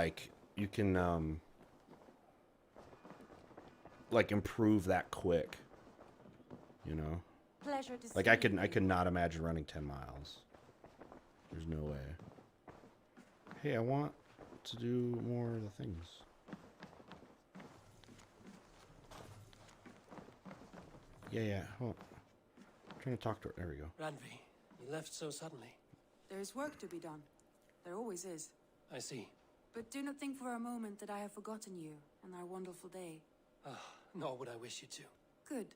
improve that quick. Pleasure to Like see I could you. not imagine running 10 miles. There's no way. Hey, I want to do more of the things. Yeah. Hold on. I'm trying to talk to her. There we go. Ranvi, you left so suddenly. There's work to be done. There always is. I see. But do not think for a moment that I have forgotten you and our wonderful day. Nor would I wish you to. Good.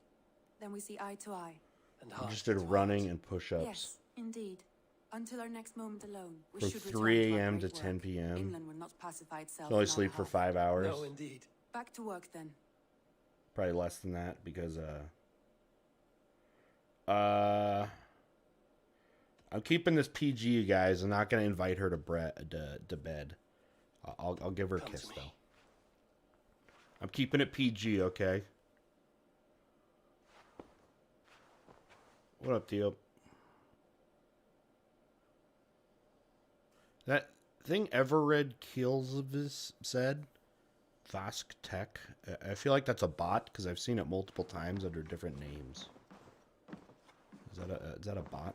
Then we see eye to eye. And I heart just did to heart. running and push-ups. Yes, indeed. Until our next moment alone, we From should 3 return to our a.m. to great 10 work. p.m. England will not pacify itself. So only in our sleep for behalf. 5 hours. No, indeed. Back to work then. Probably less than that because I'm keeping this PG, you guys. I'm not gonna invite her to bed. I'll give her a Come kiss to me. though. I'm keeping it PG, okay? What up, Theo? That thing Everred Kills said, Vask Tech. I feel like that's a bot because I've seen it multiple times under different names. Is that a bot?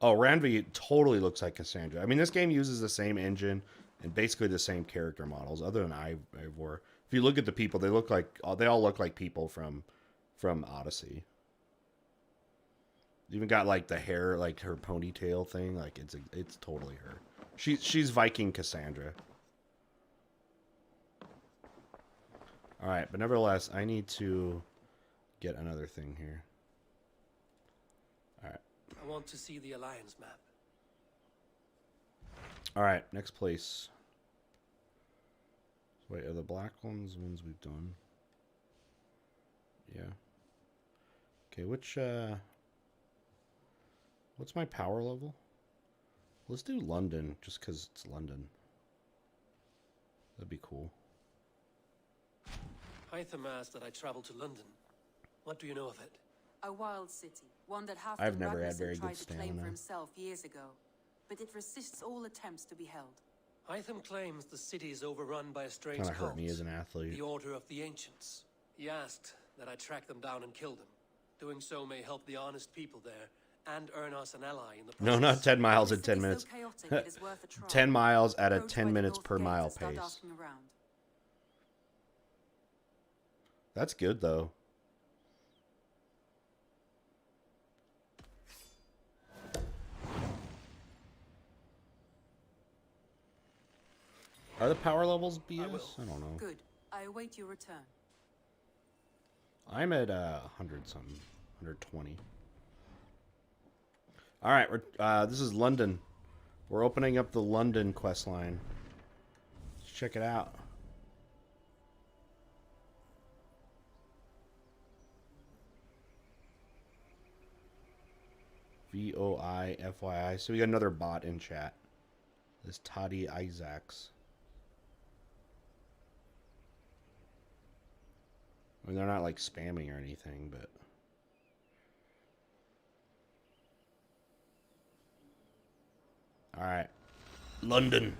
Oh, Ranvi totally looks like Cassandra. I mean, this game uses the same engine and basically the same character models, other than Ivor. If you look at the people, they all look like people from Odyssey. Even got like the hair, like her ponytail thing, like it's totally her. She's Viking Cassandra. All right, but nevertheless, I need to get another thing here. All right. I want to see the Alliance map. All right, next place. Wait, are the black ones the ones we've done? Yeah. Okay, what's my power level? Let's do London, just because it's London. That'd be cool. Hytham asked that I travel to London. What do you know of it? A wild city, one that I've never had Ragnarsson very tried good to claim stamina. for himself years ago, but it resists all attempts to be held. Hytham claims the city is overrun by a strange Kind of hurt cult, me as an athlete. the Order of the Ancients. He asked that I track them down and kill them. Doing so may help the honest people there and earn us an ally in the process. No, not 10 miles in The 10 city's minutes. so chaotic, it is worth a try. 10 miles at a Approach 10 by the minutes north per gate mile and start pace. asking around. That's good, though. Are the power levels BS? I don't know. Good. I await your return. I'm at 100 something, 120. All right, this is London. We're opening up the London quest line. Let's check it out. VOIFYI. So we got another bot in chat. This Toddy Isaacs. I mean, they're not like spamming or anything, but. Alright. London.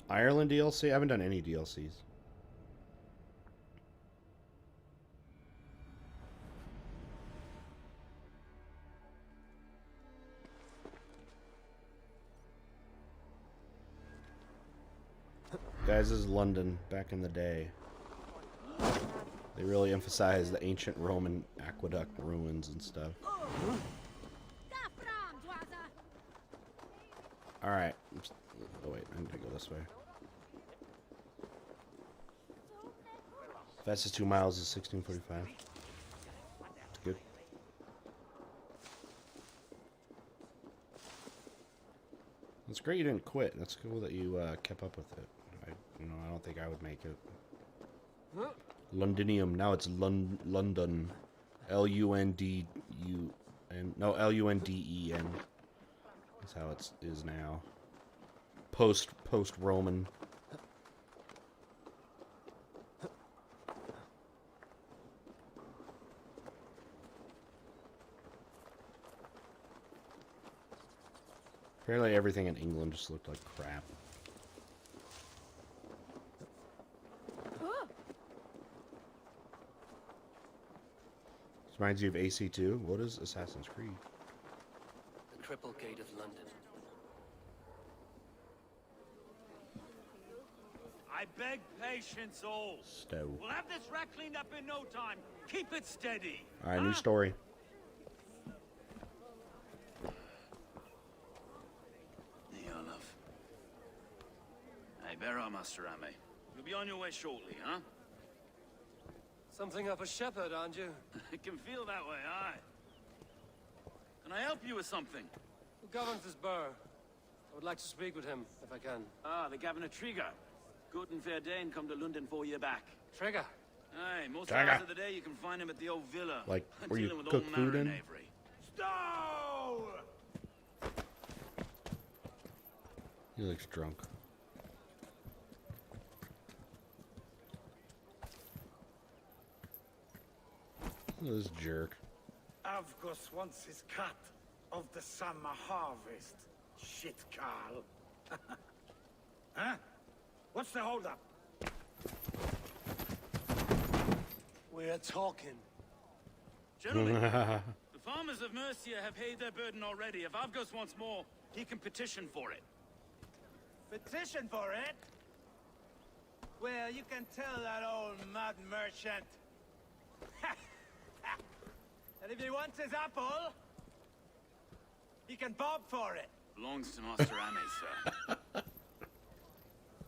Ireland DLC? I haven't done any DLCs. Guys, this is London back in the day. They really emphasize the ancient Roman aqueduct ruins and stuff. Alright. Oh wait, I need to go this way. Fastest 2 miles is 16:45. It's good. It's great you didn't quit. That's cool that you kept up with it. I don't think I would make it. Londinium. Now it's London. Lundun. No, Lunden. That's how it is now. Post Roman. Apparently everything in England just looked like crap. This reminds you of AC2? What is Assassin's Creed? The Triple Gate of London. I beg patience, all. Stow. We'll have this wreck cleaned up in no time. Keep it steady. Alright, new story. Here, love. Hey, bear up, Master Ame. You'll be on your way shortly, huh? Something of a shepherd, aren't you? It can feel that way, aye. Can I help you with something? Who governs this burgh? I would like to speak with him, if I can. Ah, the Governor Trigger. Good and fair Dane come to London 4 year back. Trigger. Aye, most Trigger. hours of the day you can find him at the old villa. Like, where you dealing with cook old food Mara in? and Avery. Stow! He looks drunk. Look at this jerk. Avgos wants his cut of the summer harvest. Shit, Carl. Huh? What's the holdup? We're talking. Gentlemen, the farmers of Mercia have paid their burden already. If Avgos wants more, he can petition for it. Petition for it? Well, you can tell that old mud merchant. And if he wants his apple, he can bob for it. Belongs to Master Ame, sir.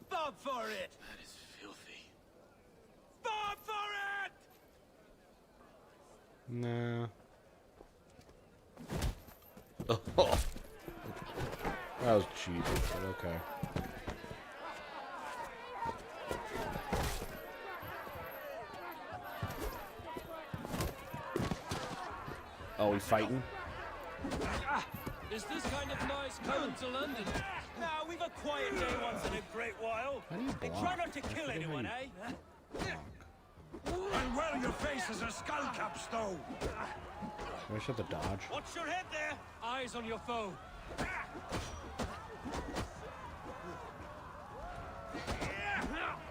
Bob for it! That is filthy. Bob for it! Nah. Oh. That was cheap, but okay. Oh, we fighting? Is this kind of noise coming to London? Now, we've a quiet day once in a great while. How do you And block? try not to kill anyone, eh? And well, your face is a skull cap, Stow. Can I shut the dodge? Watch your head there. Eyes on your foe.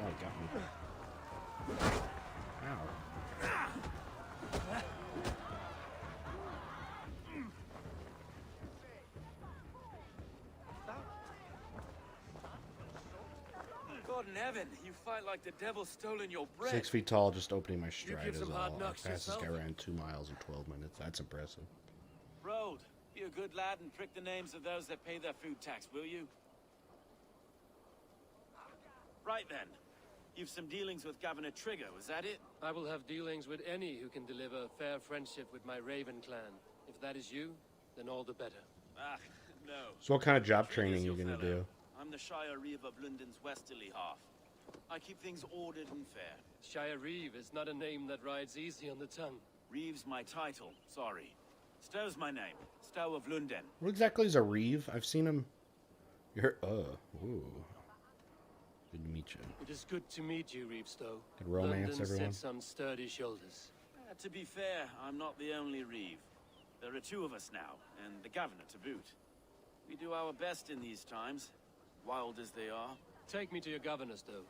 Oh, it got me. Ow. God in heaven, you fight like the devil's stolen your bread. 6 feet tall, just opening my stride give is some hard all. knocks Fastest guy yourself? ran 2 miles in 12 minutes. That's impressive. Road, be a good lad and prick the names of those that pay their food tax, will you? Right then. You've some dealings with Governor Trigger, was that it? I will have dealings with any who can deliver fair friendship with my Raven clan. If that is you, then all the better. Ah, no. So what kind of job Trigger's training are you your going to fellow. do? I'm the Shire Reeve of Lunden's westerly half. I keep things ordered and fair. Shire Reeve is not a name that rides easy on the tongue. Reeve's my title, sorry. Stow's my name. Stow of Lunden. What exactly is a reeve? I've seen him. You're. Ooh. Good to meet you. It is good to meet you, Reevestow. Good romance, London everyone. sits on sturdy shoulders. To be fair, I'm not the only Reeve. There are 2 of us now, and the governor to boot. We do our best in these times, wild as they are. Take me to your governor, Stow.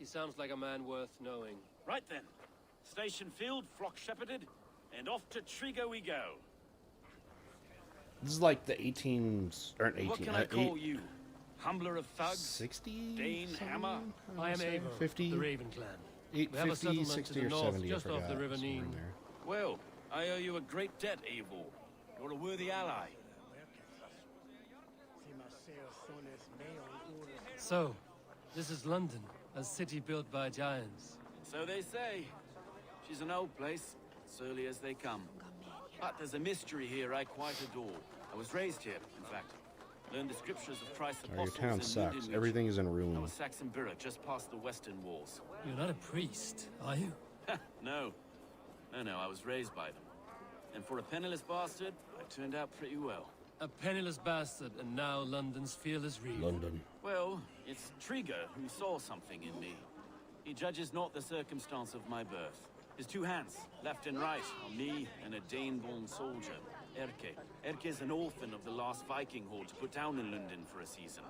He sounds like a man worth knowing. Right then. Station filled, flock shepherded, and off to Trigo we go. This is like the 18s, or 18. What can I call you? Humbler of thugs? 60? Dane Hammer? I am Eivor, 50? the Raven clan. 8, We have a 50, settlement 60, to the or north, 70. just I off forgot. the River Somewhere in Nene. there. Well, I owe you a great debt, Eivor. You're a worthy ally. So, this is London, a city built by giants. So they say. She's an old place, surly as they come. But there's a mystery here I quite adore. I was raised here, in fact. Learned the scriptures of Christ's Oh, your apostles town in sucks. Lunden, Everything is in I was ruins. Saxon Borough, just past the western walls. You're not a priest, are you? No. No, I was raised by them. And for a penniless bastard, I turned out pretty well. A penniless bastard, and now London's fearless Reeve. London. Well, it's Trigger who saw something in me. He judges not the circumstance of my birth. His 2 hands, left and right, on me and a Dane-born soldier, Erke. Erke's an orphan of the last Viking horde put down in Lunden for a season.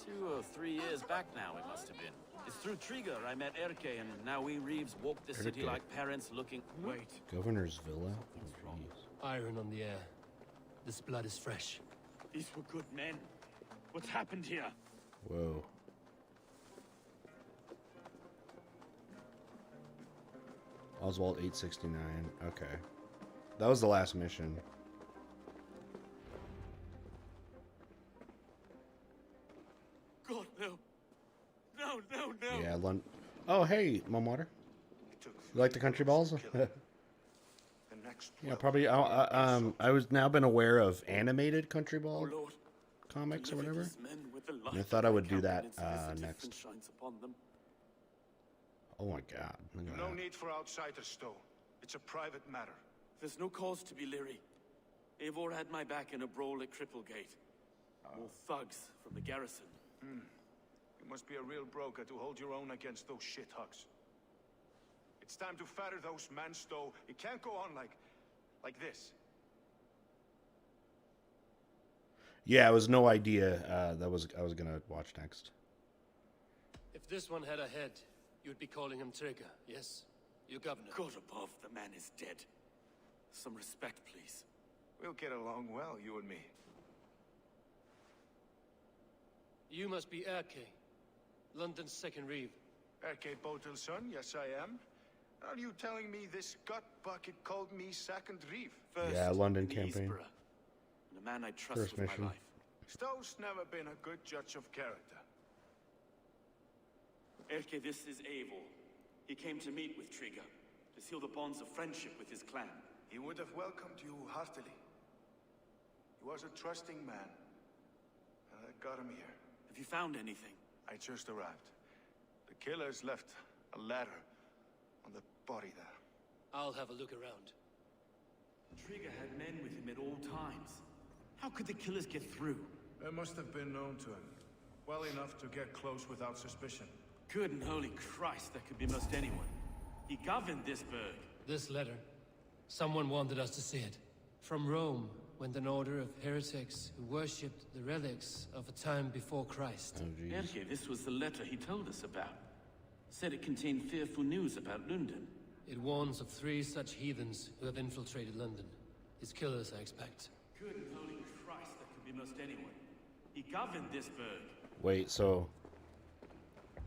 2 or 3 years back now, it must have been. It's through Trigger I met Erke, and now we Reeves walk the city Erke. like parents looking... Wait. Governor's Villa? Oh, jeez. Iron on the air. This blood is fresh. These were good men. What's happened here? Whoa. Oswald 869. Okay. That was the last mission. God, no. No. Yeah, London. Oh, hey, Mom Water. You like the country balls? Yeah, probably. I was now been aware of animated country ball Oh, Lord. comics or Deliver whatever. these men with the And I light thought I would do countenance that as the next. difference shines upon them. Oh my God! Look at No that. need for outsiders, Stowe. It's a private matter. There's no cause to be leery. Eivor had my back in a brawl at Cripplegate. More thugs from the garrison. You must be a real broker to hold your own against those shithugs. It's time to fetter those men, Stowe. It can't go on like this. Yeah, it was no idea I was gonna watch next. If this one had a head, you'd be calling him Trigger, yes? Your governor. God above, the man is dead. Some respect, please. We'll get along well, you and me. You must be Erke, London's second Reeve. Erke Botel's son, yes I am. Are you telling me this gut bucket called me second Reeve? First, Yeah, London in the campaign. Eastborough, and a man I trust First with mission. my life. Stowe's never been a good judge of character. Erke, this is Eivor. He came to meet with Trigger, to seal the bonds of friendship with his clan. He would have welcomed you heartily. He was a trusting man. And I got him here. Have you found anything? I just arrived. The killers left a ladder on the body there. I'll have a look around. Trigger had men with him at all times. How could the killers get through? They must have been known to him. Well enough to get close without suspicion. Good and holy Christ, that could be most anyone. He governed this burg. This letter. Someone wanted us to see it. From Rome, went an order of heretics who worshipped the relics of a time before Christ. Oh, jeez. Erke, this was the letter he told us about. Said it contained fearful news about Lunden. It warns of 3 such heathens who have infiltrated London. His killers, I expect. Good holy Christ, that could be most anyone. He governed this burg. Wait, so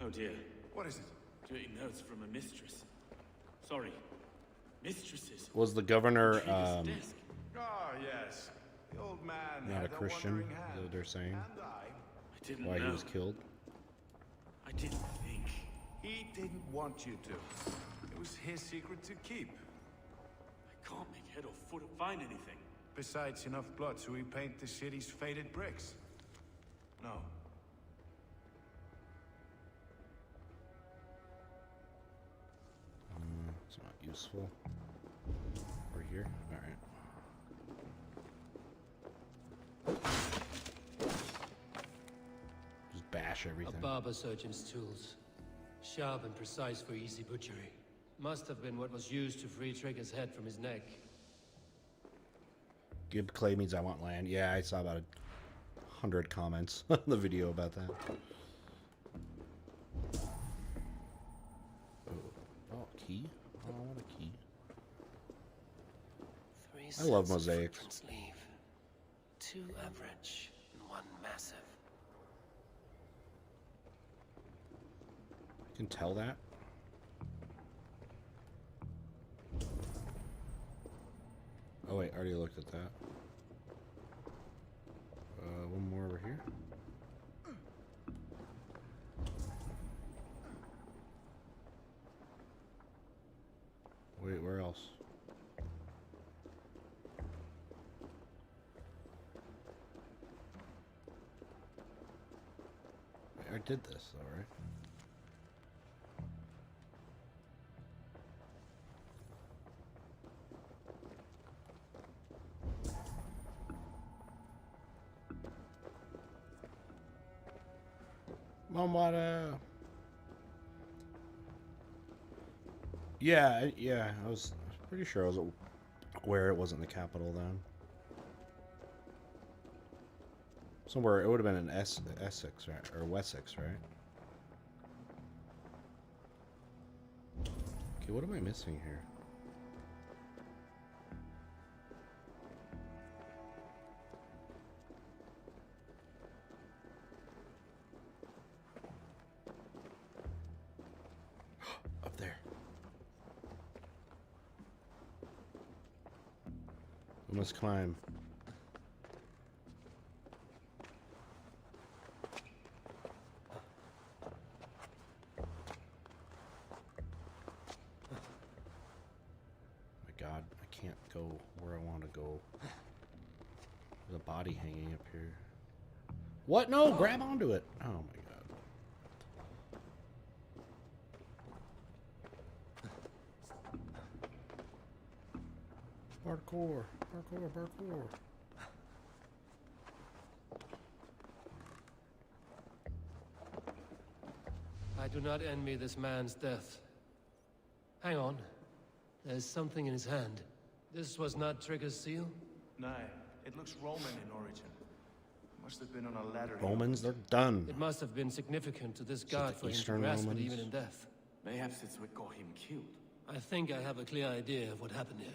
Oh dear. What is it? Dirty notes from a mistress. Sorry. Mistresses. was the governor Trigger's desk. Ah, yes. The old man not had a Christian? wandering Is hand. that what they're saying? And I didn't Why know. he was killed? I didn't think. he didn't want you to. It was his secret to keep. I can't make head or foot or find anything. Besides, enough blood to repaint the city's faded bricks. No. It's not useful. Over here? Alright. Just bash A everything. barber surgeon's tools. Sharp and precise for easy butchery. Must have been what was used to free Trigger's head from his neck. Gib Clay means I want land. Yeah, I saw about 100 comments on the video about that. Oh, key? Oh, I want a key. 3 I love sets of mosaics. footprints leave. 2 average and 1 massive. You can tell that. Oh wait, I already looked at that. One more over here. Wait, where else? I did this though, right? Mom, yeah, I was pretty sure I was aware it wasn't the capital then. Somewhere, it would have been in Essex, right? Or Wessex, right? Okay, what am I missing here? Up there. We must climb. God, I can't go where I want to go. There's a body hanging up here. What? No, grab onto it. Oh my God. Parkour, parkour, parkour. I do not envy this man's death. Hang on. There's something in his hand. This was not Trigger's seal? No, it looks Roman in origin. Must have been on a ladder. he Romans, opened. they're done. It must have been significant to this it god the for him to Eastern grasp it Romans? even in death. Mayhaps it's what got him killed. I think I have a clear idea of what happened here.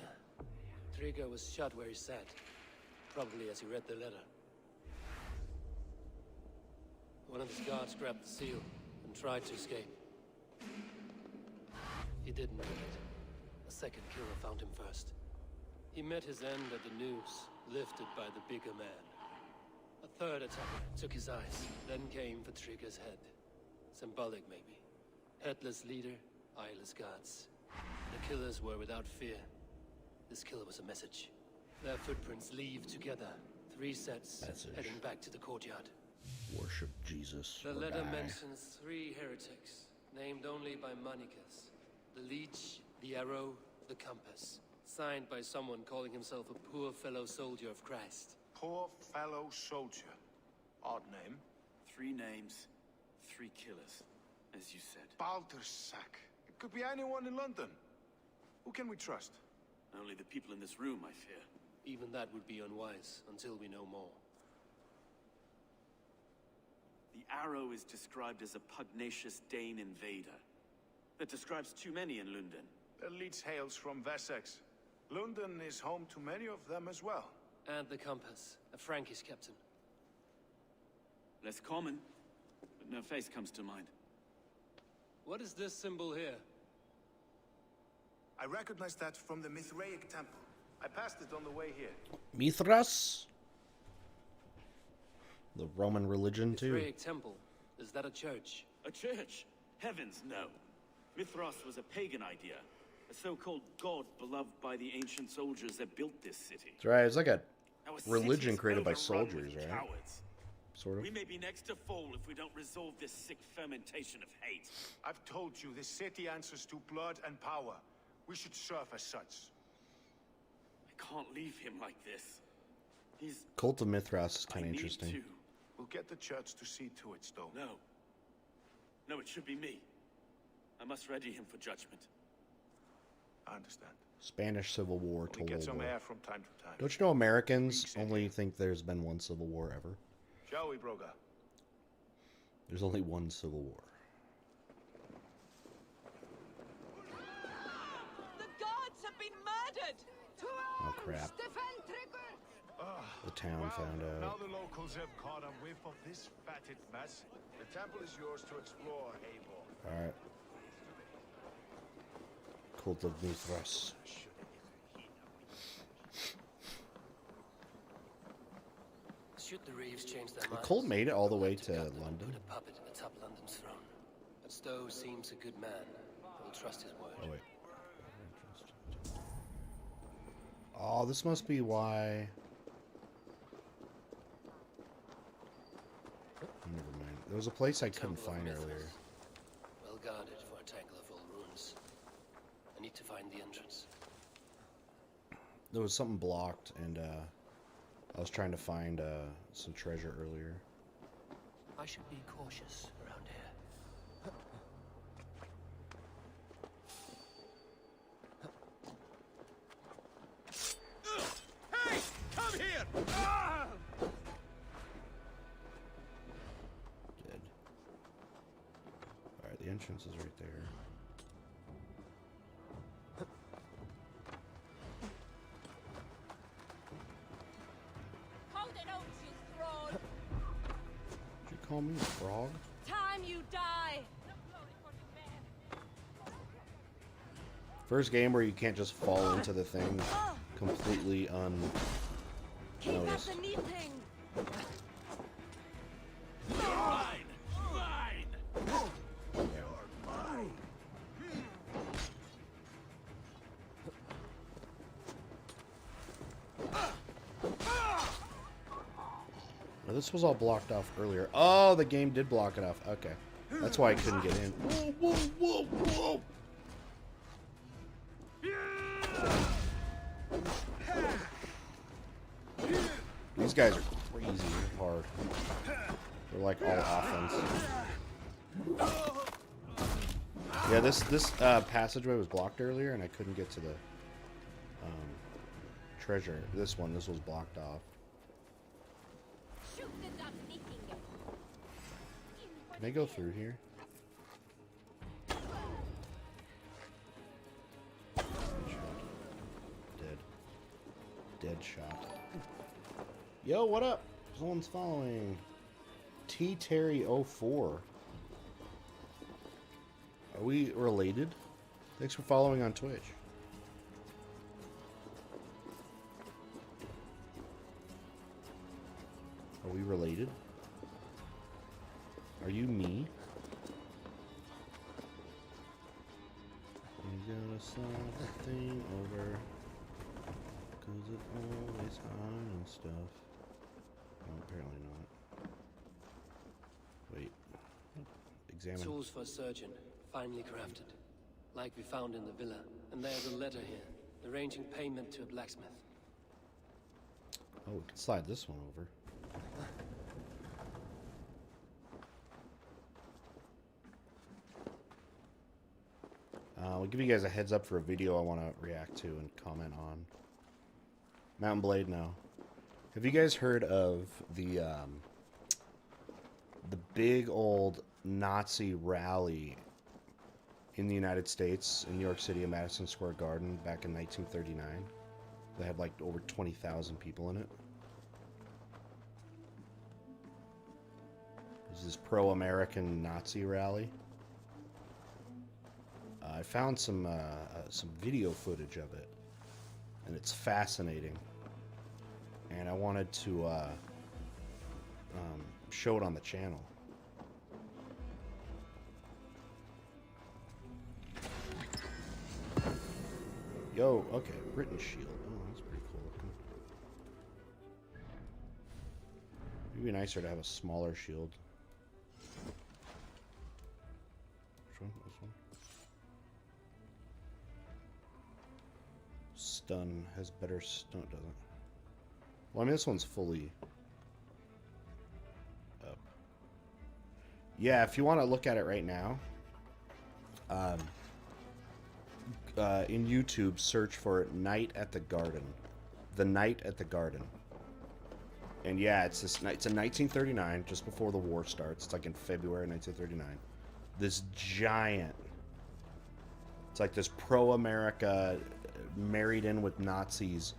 Trigger was shot where he sat. Probably as he read the letter. One of his guards grabbed the seal and tried to escape. He didn't make it. A second killer found him first. He met his end at the noose, lifted by the bigger man. A third attacker took his eyes, then came for Trigger's head. Symbolic, maybe. Headless leader, eyeless guards. The killers were without fear. This killer was a message. Their footprints leave together. 3 sets, Message. heading back to the courtyard. Worship Jesus. The or letter die. mentions 3 heretics, named only by Manicus. The Leech, the Arrow, the Compass. Signed by someone calling himself a poor fellow soldier of Christ. Poor fellow soldier. Odd name. 3 names, 3 killers, as you said. Baldersack. It could be anyone in London. Who can we trust? Only the people in this room, I fear. Even that would be unwise until we know more. The arrow is described as a pugnacious Dane invader. That describes too many in Lunden. Their leech hails from Wessex. Lunden is home to many of them as well. And the compass, a Frankish captain. Less common, but no face comes to mind. What is this symbol here? I recognize that from the Mithraic temple. I passed it on the way here. Mithras? The Roman religion, too. Mithraic temple. Is that a church? A church? Heavens, no. Mithras was a pagan idea. A so-called god beloved by the ancient soldiers that built this city. That's right. It's like a Our religion city's created by overrun with soldiers, right? Cowards. Sort of. We may be next to fall if we don't resolve this sick fermentation of hate. I've told you, this city answers to blood and power. We should serve as such. I can't leave him like this. He's... Cult of Mithras is kind I of need interesting. to. We'll get the church to see to it, Stowe. No. No, it should be me. I must ready him for judgment. I understand. Spanish Civil War, We get total some war. air from time to time. Don't you know Americans only think there's been one Civil War ever? Shall we, Broga? There's only one Civil War. The gods have been murdered! Oh crap. The town found Now out. the locals have caught a whiff of this fatted mess. The temple is yours to explore, Eivor. Alright. Cult of Mithras. Should the Reeves change their The minds? cult made it all the way to Gut them London. Put a puppet atop London's throne. But Stowe seems a good man. We'll trust his word. Oh wait. Oh, this must be why. Never mind. There was a place I couldn't Temple of find Mithras. earlier. Well guarded for a tangle of old ruins. I need to find the entrance. There was something blocked, and I was trying to find some treasure earlier. I should be cautious around here. Hey! Come here! Ah! Dead. Alright, the entrance is right there. Hold it out, you thrall! Did you call me a frog? Time you die! First game where you can't just fall into the thing completely Keep at unnoticed. the knitting! Mine! Mine! Now, this was all blocked off earlier. Oh, the game did block it off. Okay. That's why I couldn't get in. Whoa, whoa, whoa, whoa! These guys are crazy hard. They're like all offense. Yeah, this passageway was blocked earlier, and I couldn't get to the treasure. This was blocked off. Shoot the dog knitting! Can I go through here? Dead. Dead shot. Yo, what up? Someone's following. T Terry 04. Are we related? Thanks for following on Twitch. Are we related? Are you me? We gotta solve the thing over. Cause it's always hard and stuff. No, apparently not. Wait. Examine. Tools for a surgeon, finely crafted. Like we found in the villa. And there's a letter here, arranging payment to a blacksmith. Oh, we can slide this one over. I'll give you guys a heads up for a video I want to react to and comment on. Mountain Blade, no. Have you guys heard of the big old Nazi rally in the United States in New York City at Madison Square Garden back in 1939? They had like over 20,000 people in it. It was this pro-American Nazi rally. I found some video footage of it, and it's fascinating. And I wanted to show it on the channel. Yo, okay, Britain's shield. Oh, that's pretty cool looking. It'd be nicer to have a smaller shield. Which one? This one? Stun has better stun, doesn't it? Well, I mean, this one's fully up. Yeah, if you want to look at it right now, in YouTube, search for Night at the Garden. The Night at the Garden. And yeah, it's in 1939, just before the war starts. It's like in February 1939. This giant, it's like this pro-America, married in with Nazis,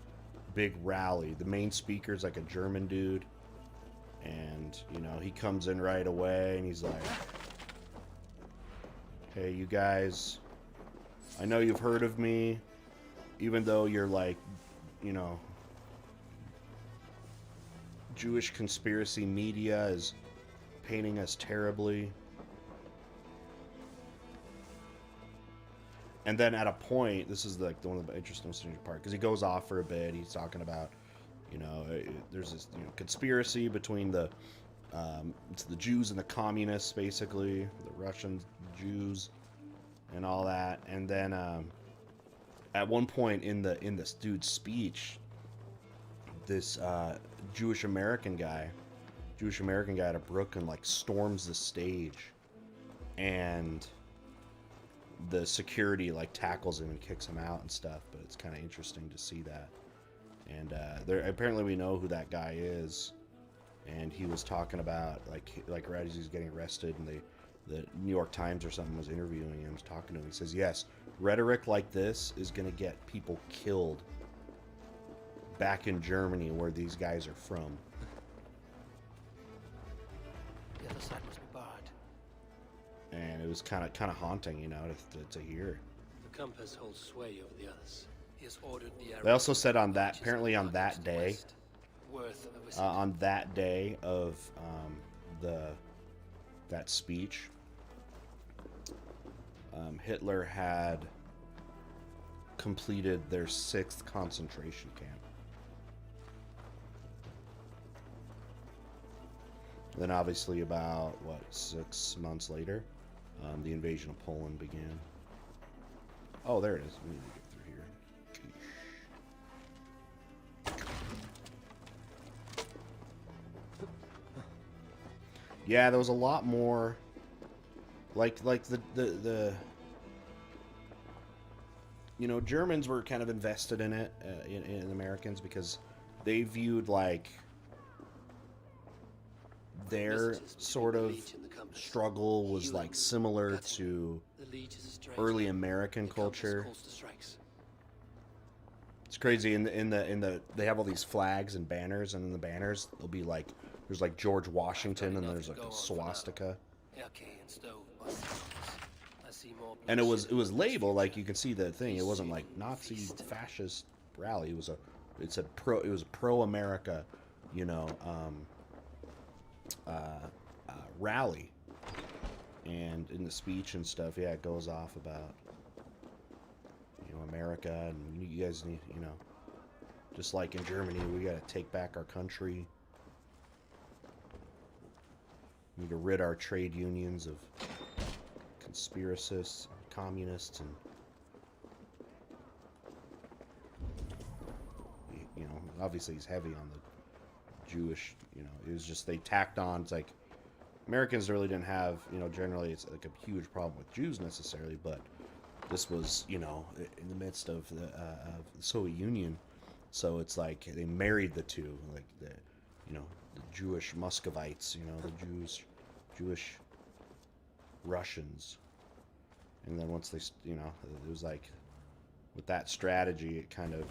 big rally. The main speaker's like a German dude, and you know, he comes in right away and he's like, hey, you guys, I know you've heard of me, even though you're like, you know, Jewish conspiracy media is painting us terribly. And then at a point, this is like one of the interesting part, because he goes off for a bit. He's talking about, you know, there's this, you know, conspiracy between the it's the Jews and the communists, basically, the Russian Jews and all that. And then at one point in this dude's speech, this Jewish American guy out of Brooklyn like storms the stage, and the security like tackles him and kicks him out and stuff. But it's kind of interesting to see that. And there, apparently we know who that guy is, and he was talking about like right as he's getting arrested, and the New York Times or something was interviewing him, was talking to him. He says, yes, rhetoric like this is going to get people killed back in Germany, where these guys are from. The other side must be barred. And it was kind of haunting, you know, to hear. The compass holds sway over the others. He has ordered the arrow. They also said on that, apparently on that day, Worth of a visit. on that day of that speech, Hitler had completed their 6th concentration camp. Then obviously about, 6 months later, the invasion of Poland began. Oh, there it is. We need to get through here. Yeah, there was a lot more, like the you know, Germans were kind of invested in it, in Americans, because they viewed like their sort of struggle was like similar to early American culture. It's crazy. In the they have all these flags and banners, and in the banners there'll be like, there's like George Washington, and there's like a swastika. And it was labeled, like, you can see the thing. It wasn't like Nazi fascist rally. It was a pro America, you know, rally. And in the speech and stuff, yeah, it goes off about, you know, America, and you guys need, you know, just like in Germany, we got to take back our country. We need to rid our trade unions of conspiracists, communists, and, you know, obviously he's heavy on the Jewish, you know, it was just, they tacked on, it's like, Americans really didn't have, you know, generally it's like a huge problem with Jews necessarily, but this was, you know, in the midst of the Soviet Union, So it's like they married the two, like the, you know, the Jewish Muscovites, you know, the Jewish Russians. And then once they, you know, it was like, with that strategy, it kind of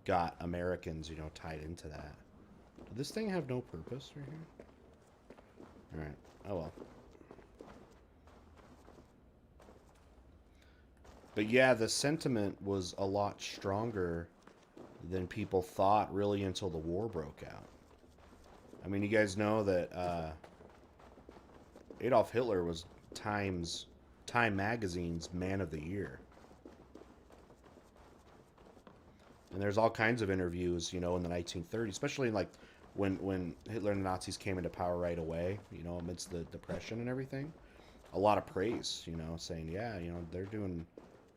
got Americans, you know, tied into that. Did this thing have no purpose right here? Alright, oh well. But yeah, the sentiment was a lot stronger than people thought really until the war broke out. I mean, you guys know that Adolf Hitler was Time Magazine's Man of the Year. And there's all kinds of interviews, you know, in the 1930s, especially like when Hitler and the Nazis came into power right away, you know, amidst the Depression and everything. A lot of praise, you know, saying, yeah, you know, they're doing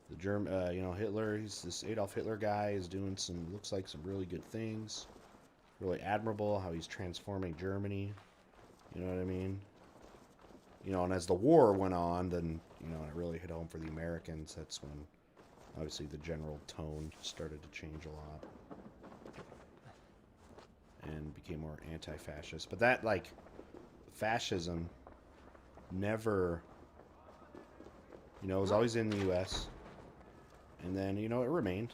the you know, Hitler, this Adolf Hitler guy is doing looks like some really good things. Really admirable how he's transforming Germany. You know what I mean? You know, and as the war went on, then, you know, it really hit home for the Americans. That's when, obviously, the general tone started to change a lot. And became more anti-fascist. But that, like, fascism never, you know, it was always in the U.S. And then, you know, it remained.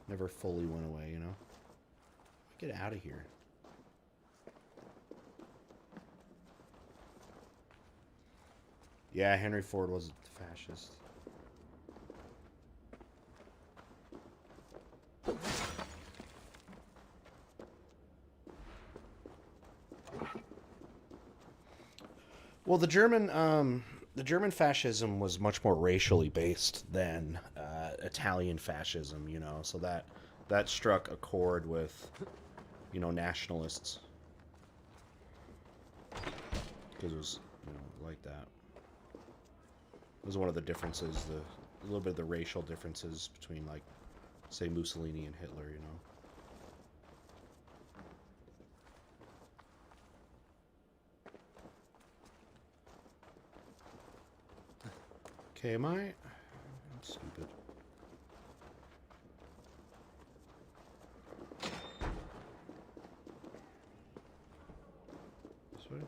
Never fully went away, you know? Get out of here. Yeah, Henry Ford was a fascist. Well, the German fascism was much more racially based than Italian fascism, you know, so that struck a chord with, you know, nationalists. Because it was, you know, like that. It was one of the differences, a little bit of the racial differences between, like, say, Mussolini and Hitler, you know. Okay, I'm stupid. This way?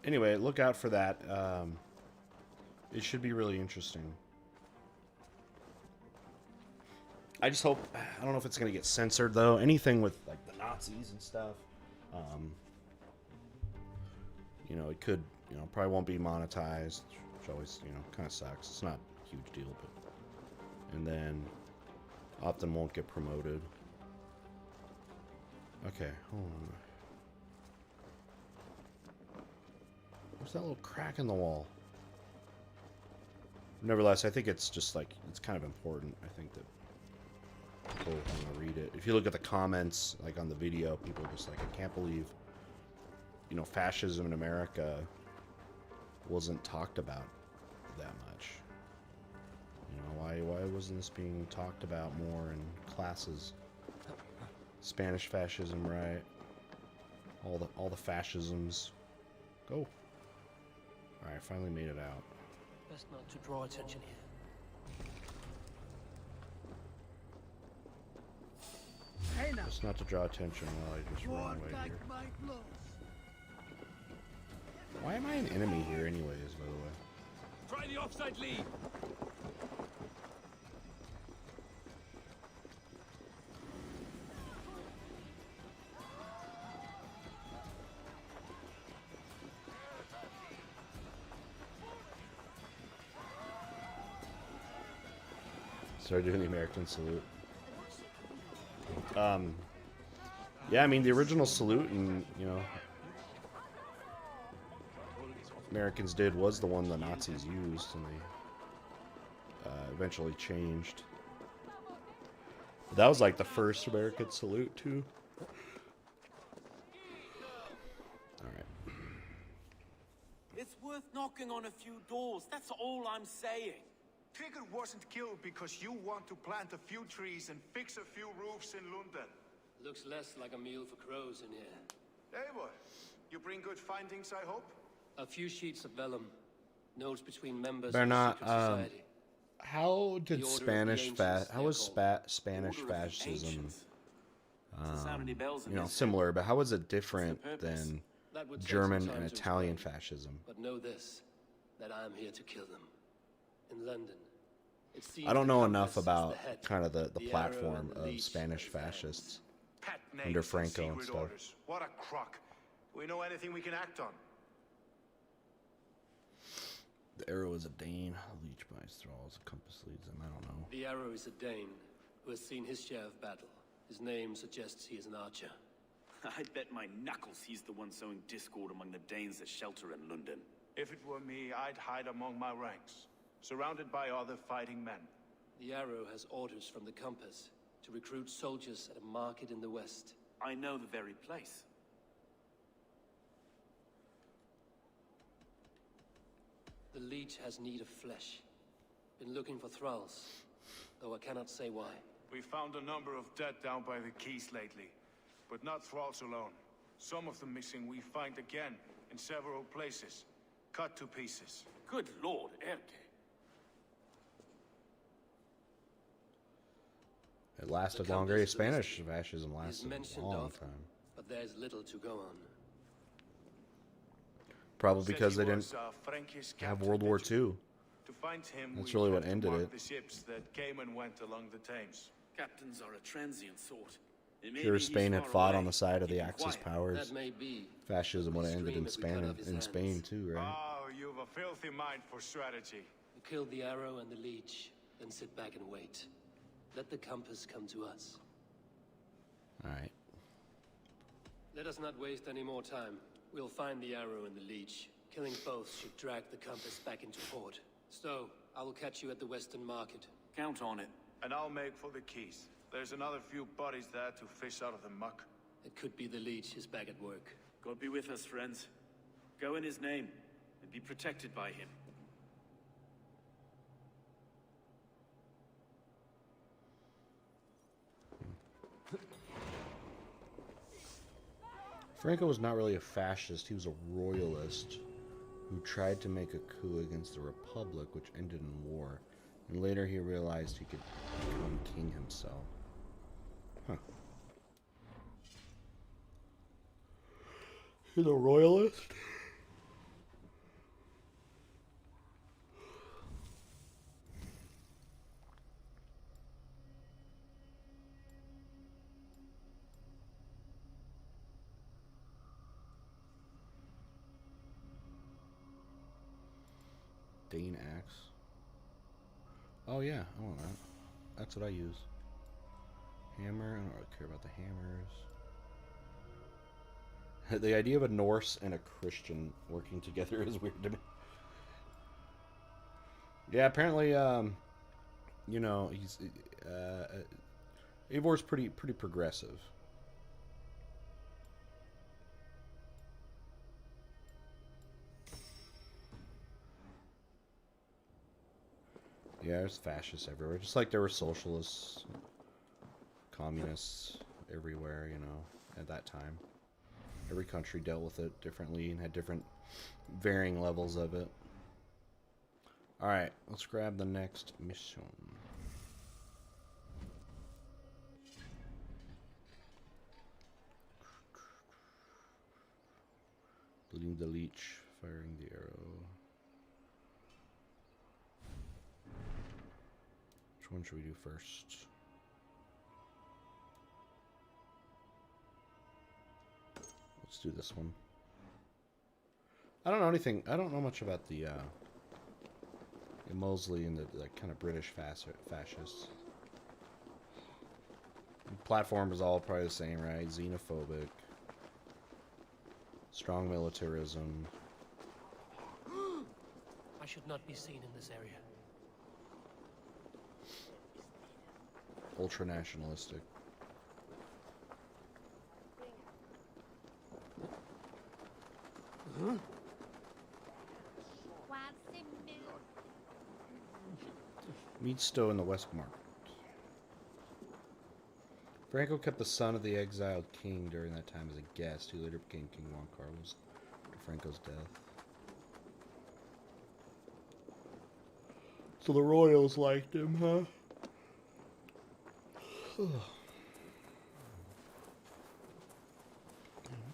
Anyway, look out for that. It should be really interesting. I just hope, I don't know if it's going to get censored, though. Anything with, like, the Nazis and stuff. You know, it could, you know, probably won't be monetized, which always, you know, kind of sucks. It's not a huge deal, but... And then, often won't get promoted. Okay, hold on. Where's that little crack in the wall? Nevertheless, I think it's just like, it's kind of important. I think that people want to read it. If you look at the comments, like on the video, people are just like, I can't believe, you know, fascism in America wasn't talked about that much. You know, why wasn't this being talked about more in classes? Spanish fascism, right? All the fascisms. Go. Alright, finally made it out. Best not to draw attention here. Just not to draw attention while I just run away here. Why am I an enemy here anyways, by the way? Try the offside lead. Started doing the American salute. Yeah, I mean, the original salute, and, you know, Americans did, was the one the Nazis used, and they eventually changed. That was like the first American salute too. All right. It's worth knocking on a few doors. That's all I'm saying. Trigger wasn't killed because you want to plant a few trees and fix a few roofs in Lunden. Looks less like a meal for crows in here. Hey, boy. You bring good findings, I hope? A few sheets of vellum. Notes between members They're of the not. secret society. How did The Order of the Spanish Ancients, how they're was called. Spanish Order of the fascism? Ancients. Doesn't sound any bells in You know, this. similar, but how was it different purpose? than That would take German some time and to Italian explain. fascism? But know this, that I am here to kill them. In London. It seems I don't the know compass enough is the about head, kind of the arrow platform and the of leech Spanish and the hands. fascists. Pat names Under and Franco and secret stuff. orders. What a crock. Do we know anything we can act on? The arrow is a Dane, leech by his thralls, a compass leads him. I don't know. The arrow is a Dane who has seen his share of battle. His name suggests he is an archer. I bet my knuckles he's the one sowing discord among the Danes that shelter in Lunden. If it were me, I'd hide among my ranks, surrounded by other fighting men. The arrow has orders from the compass to recruit soldiers at a market in the west. I know the very place. The leech has need of flesh. Been looking for thralls, though I cannot say why. We found a number of dead down by the quays lately, but not thralls alone. Some of the missing we find again in several places, cut to pieces. Good lord, Erke. It lasted The longer. compass Spanish is fascism lasted mentioned a long often, time. but there's little to go on. Probably Said because he they was didn't a Frankish have captain, World War didn't you? II. To find him, That's we really what had to ended mark it. the ships that came and went along the Thames. Captains are a transient sort. It may Sure, be he's Spain had far fought away. on the side of the Keep him Axis quiet. powers. That may be. Fascism would have ended in Extreme if we cut Spain, off his in Spain hands. too, right? Oh, you've a filthy mind for strategy. We kill the arrow and the leech, then sit back and wait. Let the compass come to us. All right. Let us not waste any more time. We'll find the arrow and the leech. Killing both should drag the compass back into port. So, I will catch you at the Western Market. Count on it. And I'll make for the quays. There's another few bodies there to fish out of the muck. It could be the leech is back at work. God be with us, friends. Go in his name, and be protected by him. Franco was not really a fascist. He was a royalist who tried to make a coup against the Republic, which ended in war. And later he realized he could become king himself. Huh. He's a royalist? Dane axe. Oh yeah, I want that. That's what I use. Hammer. I don't really care about the hammers. The idea of a Norse and a Christian working together is weird to me. Yeah, apparently, you know, he's Evor's pretty progressive. Yeah, there's fascists everywhere. Just like there were socialists, communists everywhere, you know, at that time. Every country dealt with it differently and had different varying levels of it. Alright, let's grab the next mission. Bleeding the leech, firing the arrow. Which one should we do first? Let's do this one. I don't know anything. I don't know much about the Mosley and the kind of British fascists. The platform is all probably the same, right? Xenophobic, strong militarism. I should not be seen in this area. ultra nationalistic. Meat stow in the West Market. Franco kept the son of the exiled king during that time as a guest, who later became King Juan Carlos after Franco's death. So the royals liked him, huh? I'm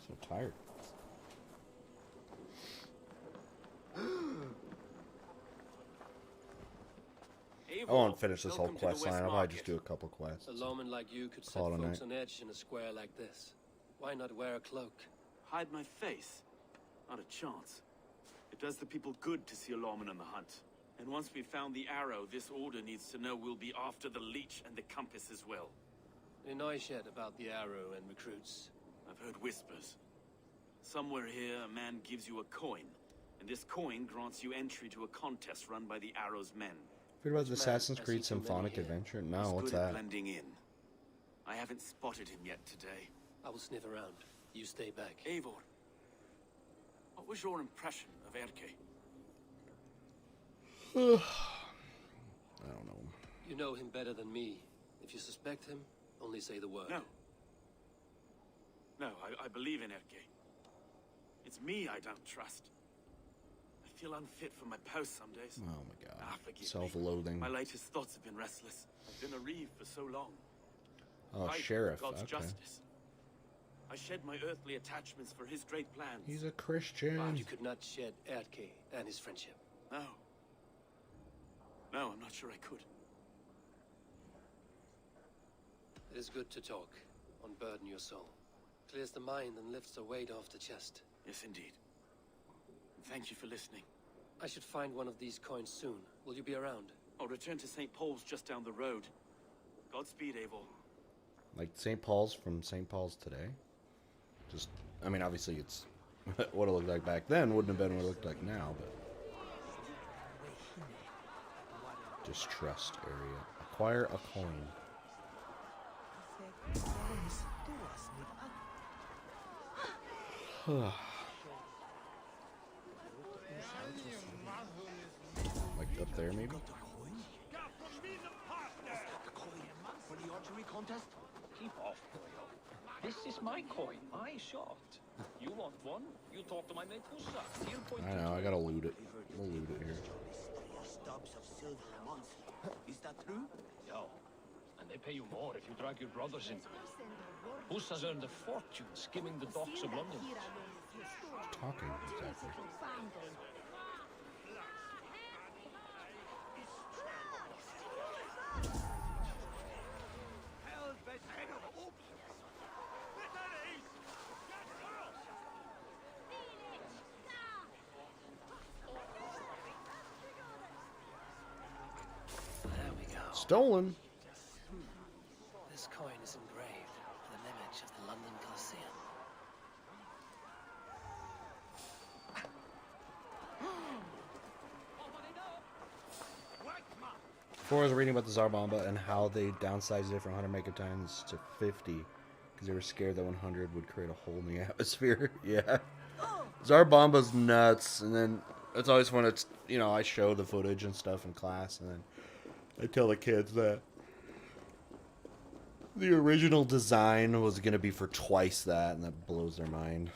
so tired. I won't finish this whole quest line. I'll probably just do a couple quests. A lawman like you could set Call it a folks night. on edge in a square like this. Why not wear a cloak? Hide my face? Not a chance. It does the people good to see a lawman on the hunt. And once we've found the arrow, this order needs to know we'll be after the leech and the compass as well. Any noise yet about the arrow and recruits? I've heard whispers. Somewhere here, a man gives you a coin, and this coin grants you entry to a contest run by the Arrow's men. Heard about the Man, Assassin's I Creed see too many Symphonic here. Adventure? He's No, what's good at that? blending in. I haven't spotted him yet today. I will sniff around. You stay back. Eivor, what was your impression of Erke? I don't know. You know him better than me. If you suspect him, only say the word. No. No, I believe in Erke. It's me I don't trust. I feel unfit for my post some days. Oh my god. Forgive me. Self-loathing. My latest thoughts have been restless. I've been a reeve for so long. Oh, Fighting for sheriff. God's Okay. justice. I shed my earthly attachments for his great plans. He's a Christian. But you could not shed Erke and his friendship. No. No, I'm not sure I could. It is good to talk. Unburden your soul. Clears the mind and lifts a weight off the chest. Yes, indeed. And thank you for listening. I should find one of these coins soon. Will you be around? I'll return to St. Paul's just down the road. Godspeed, Eivor. Like St. Paul's from St. Paul's today? Just, I mean, obviously it's what it looked like back then. Wouldn't have been what it looked like now, but... Distrust area. Acquire a coin. Like up there, maybe? For the archery contest? Keep off, boyo. This is my coin. I shot. You want one? You talk to my mate Hussa. He'll point I know, I gotta loot it. We'll loot it here. stubs of silver a month. Is that true? Yeah. And they pay you more if you drag your brothers into it. Hussa's earned a fortune skimming the docks of London. Talking, exactly. There we go. Stolen? This coin is engraved with an image of the London Colosseum. Before I was reading about the Tsar Bomba and how they downsized it from 100 megatons to 50 because they were scared that 100 would create a hole in the atmosphere. Yeah. Tsar Bomba's nuts, and then it's always when it's, you know, I show the footage and stuff in class, and then I tell the kids that the original design was going to be for twice that, and that blows their mind.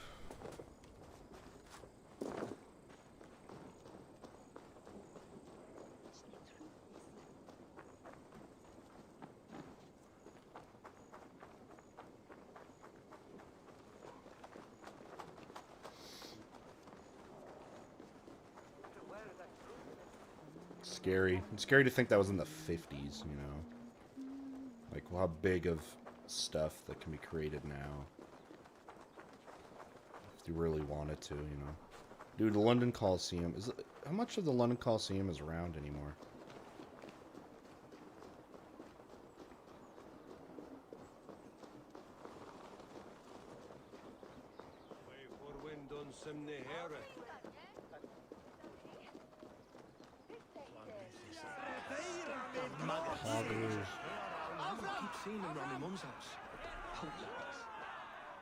Scary. It's scary to think that was in the 50s, you know. Like, how big of stuff that can be created now. If you really wanted to, you know. Dude, the London Coliseum. How much of the London Coliseum is around anymore? seen him around my mum's house.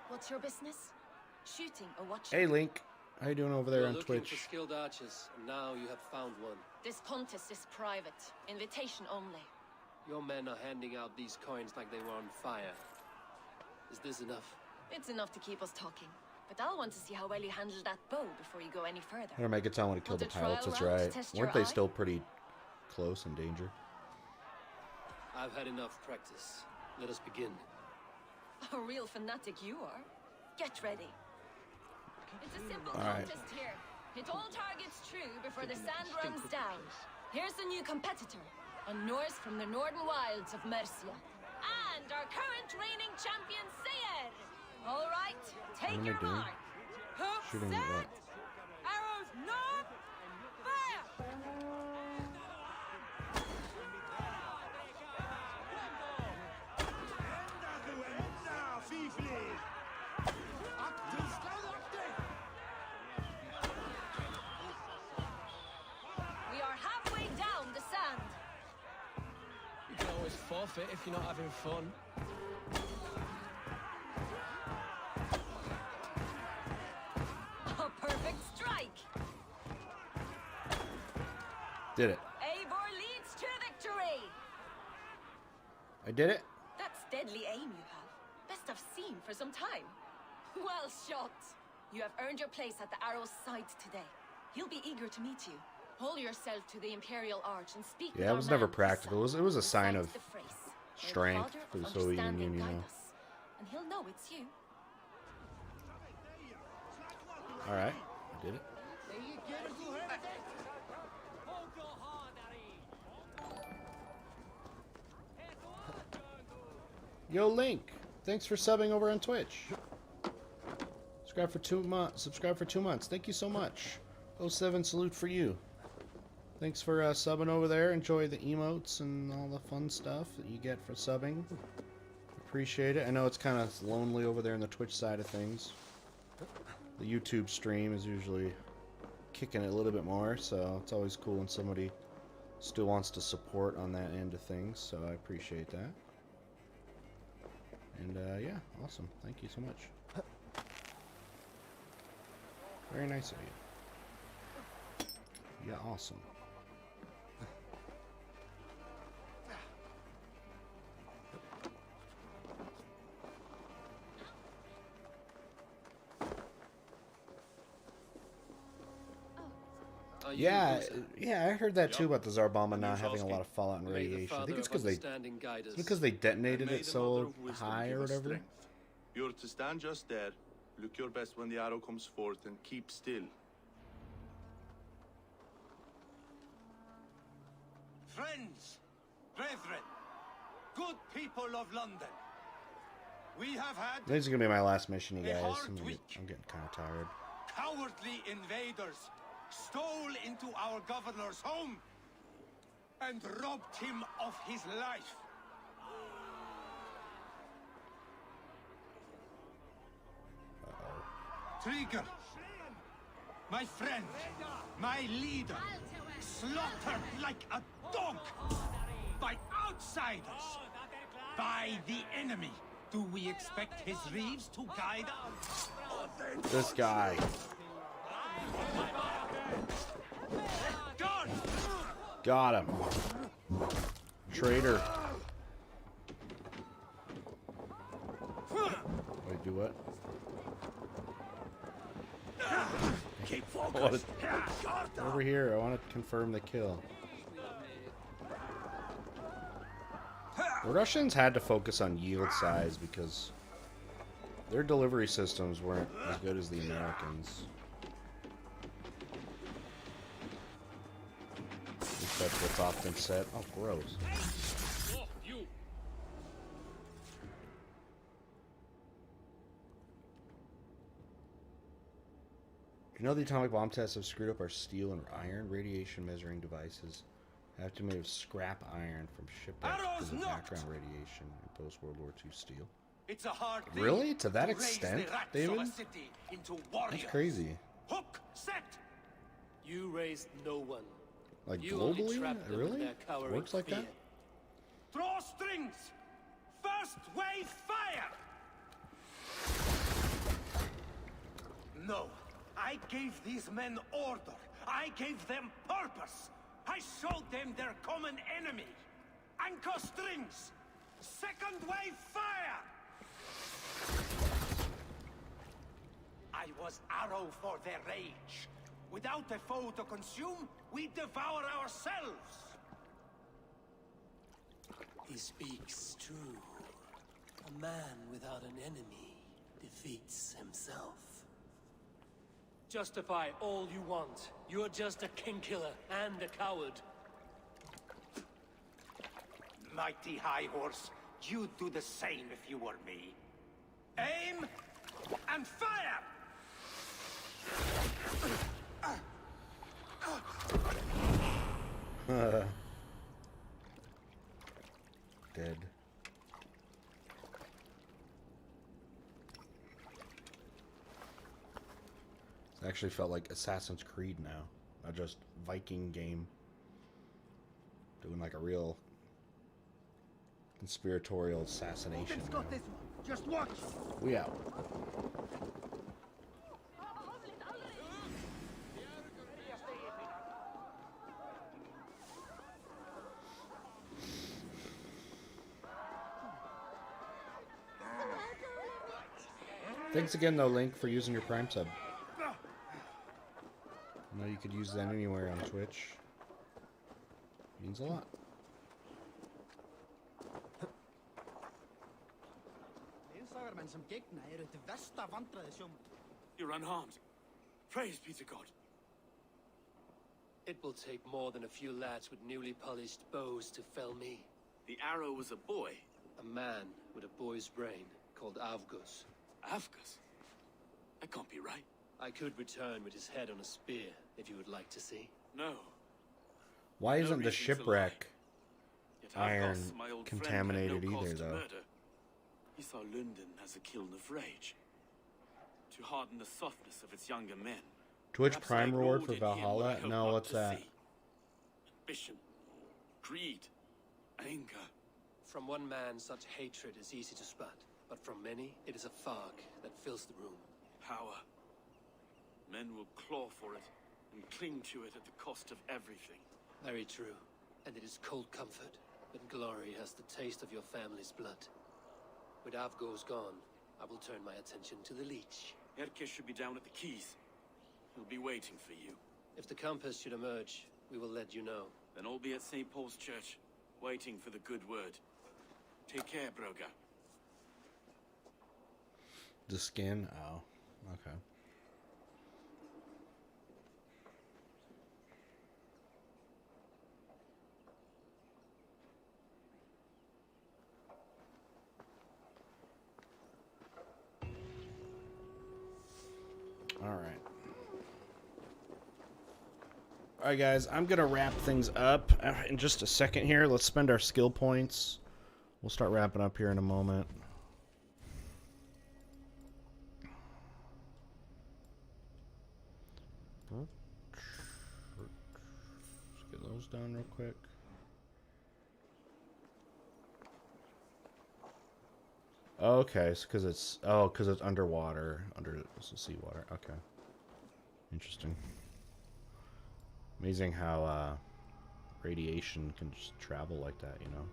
What's your business? Shooting or watching? Hey, Link. How you doing over there You're on looking Twitch? for skilled archers, and now you have found one. This contest is private. Invitation only. Your men are handing out these coins like they were on fire. Is this enough? It's enough to keep us talking. But I'll want to see how well you handle that bow before you go any further. I don't make it sound when it killed the Want a trial pilots. That's round to right. test Weren't your they eye? still pretty close in danger? I've had enough practice. Let us begin. A real fanatic you are. Get ready. It's a simple All right. contest here. Hit all targets true before the sand runs down. Here's the new competitor, a Norse from the northern wilds of Mercia. And our current reigning champion, Sayer. All right, take am I your doing? mark. Hook Shooting set. what? Arrows not. Fire. We are halfway down the sand. You can always forfeit if you're not having fun. A perfect strike. Did it. Eivor leads to victory. I did it. That's deadly aim you have. Best I've seen for some time. Well shot. You have earned your place at the Arrow's side today. He'll be eager to meet you. Hold yourself to the Imperial Arch and speak with Yeah, it our was never man, practical. It was a sign Besides of the phrase, "May the strength Father for the Soviet understand Union, and you guide know. us." And he'll know it's you. All right, I did it. Yo, Link. Thanks for subbing over on Twitch. Subscribe for 2 months. Subscribe for 2 months. Thank you so much. 07 salute for you. Thanks for subbing over there. Enjoy the emotes and all the fun stuff that you get for subbing. Appreciate it. I know it's kind of lonely over there on the Twitch side of things. The YouTube stream is usually kicking it a little bit more, so it's always cool when somebody still wants to support on that end of things, so I appreciate that. And yeah, awesome. Thank you so much. Very nice of you. Yeah, awesome. Are you Yeah, Gusa? yeah, I heard that too about the Zarbama not having a Zalski. lot of fallout and May the radiation. I think Father it's of because understanding guide us. they detonated And may it the so Mother of Wisdom high give or us whatever. strength. You're to stand just there, look your best when the arrow comes forth, and keep still. Friends, brethren, good people of London, we have had This is gonna be my last mission, you A guys. hard I'm week. getting kind of tired. cowardly invaders stole into our governor's home and robbed him of his life. Trigger, my friend, my leader, slaughtered like a dog by outsiders, by the enemy. Do we expect his reeves to guide us? This guy. Guard! Got him. Traitor. Wait, do what? Keep I wanna- focused. Over here, I want to confirm the kill. The Russians had to focus on yield size because their delivery systems weren't as good as the Americans. At least that's what's often said. Oh, gross. You know the atomic bomb tests have screwed up our steel and iron radiation measuring devices. Have to be made of scrap iron from shipwrecks because of Arrows knocked. background radiation in post-World War II steel. It's a hard thing Really? To that raise extent, the rats David? of a city into warriors. That's crazy. Hook, set. You raised no one. Like You only globally? trapped them in Really? their cowering Works like fear. that? Draw strings. Fire. Just wave fire! No, I gave these men order. I gave them purpose. I showed them their common enemy. Anchor strings! Second wave fire! I was arrow for their rage. Without a foe to consume, we devour ourselves. He speaks true. A man without an enemy defeats himself. Justify all you want. You're just a king killer and a coward. Mighty High Horse, you'd do the same if you were me. Aim and fire! Dead. It actually felt like Assassin's Creed now, not just Viking game. Doing like a real conspiratorial assassination. Got this one. Just watch. We out. Thanks again, though, Link, for using your Prime sub. I know you could use that anywhere on Twitch. Means a lot. You're unharmed. Praise be to God. It will take more than a few lads with newly polished bows to fell me. The arrow was a boy. A man with a boy's brain called Avgus. Avgus? That can't be right. I could return with his head on a spear, if you would like to see. No. Why No isn't the reason to shipwreck Yet iron Avgus, my old friend, had contaminated no cause either, to though? murder. He saw Lunden as a kiln of rage. To harden the softness of its younger men. Twitch Perhaps Prime I reward ignored for in him what I Valhalla? hoped No, not what's to that? see. Ambition, greed, anger. From one man, such hatred is easy to spot, but from many, it is a fog that fills the room. Power. Men will claw for it and cling to it at the cost of everything. Very true. And it is cold comfort when glory has the taste of your family's blood. With Avgo's gone, I will turn my attention to the leech. Erke should be down at the quays. He'll be waiting for you. If the compass should emerge, we will let you know. Then I'll be at St. Paul's Church, waiting for the good word. Take care, Broga. The skin? Oh, okay. Alright, guys, I'm going to wrap things up in just a second here. Let's spend our skill points. We'll start wrapping up here in a moment. Let's get those done real quick. Okay, it's because it's underwater, under the seawater. Okay, interesting. Amazing how radiation can just travel like that, you know.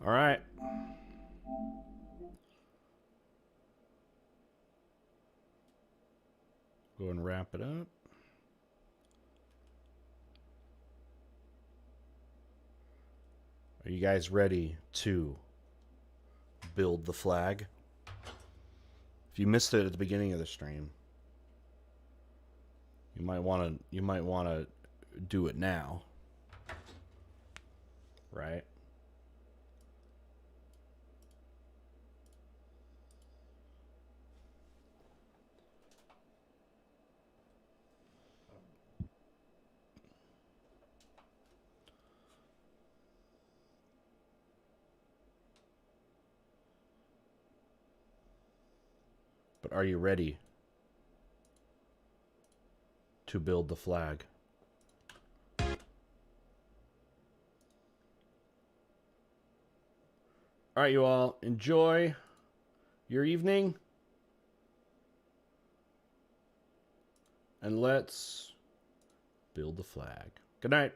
All right. Go and wrap it up. Are you guys ready to build the flag? If you missed it at the beginning of the stream, you might want to do it now. Right? But are you ready? to build the flag. All right, you all, enjoy your evening. And let's build the flag. Good night.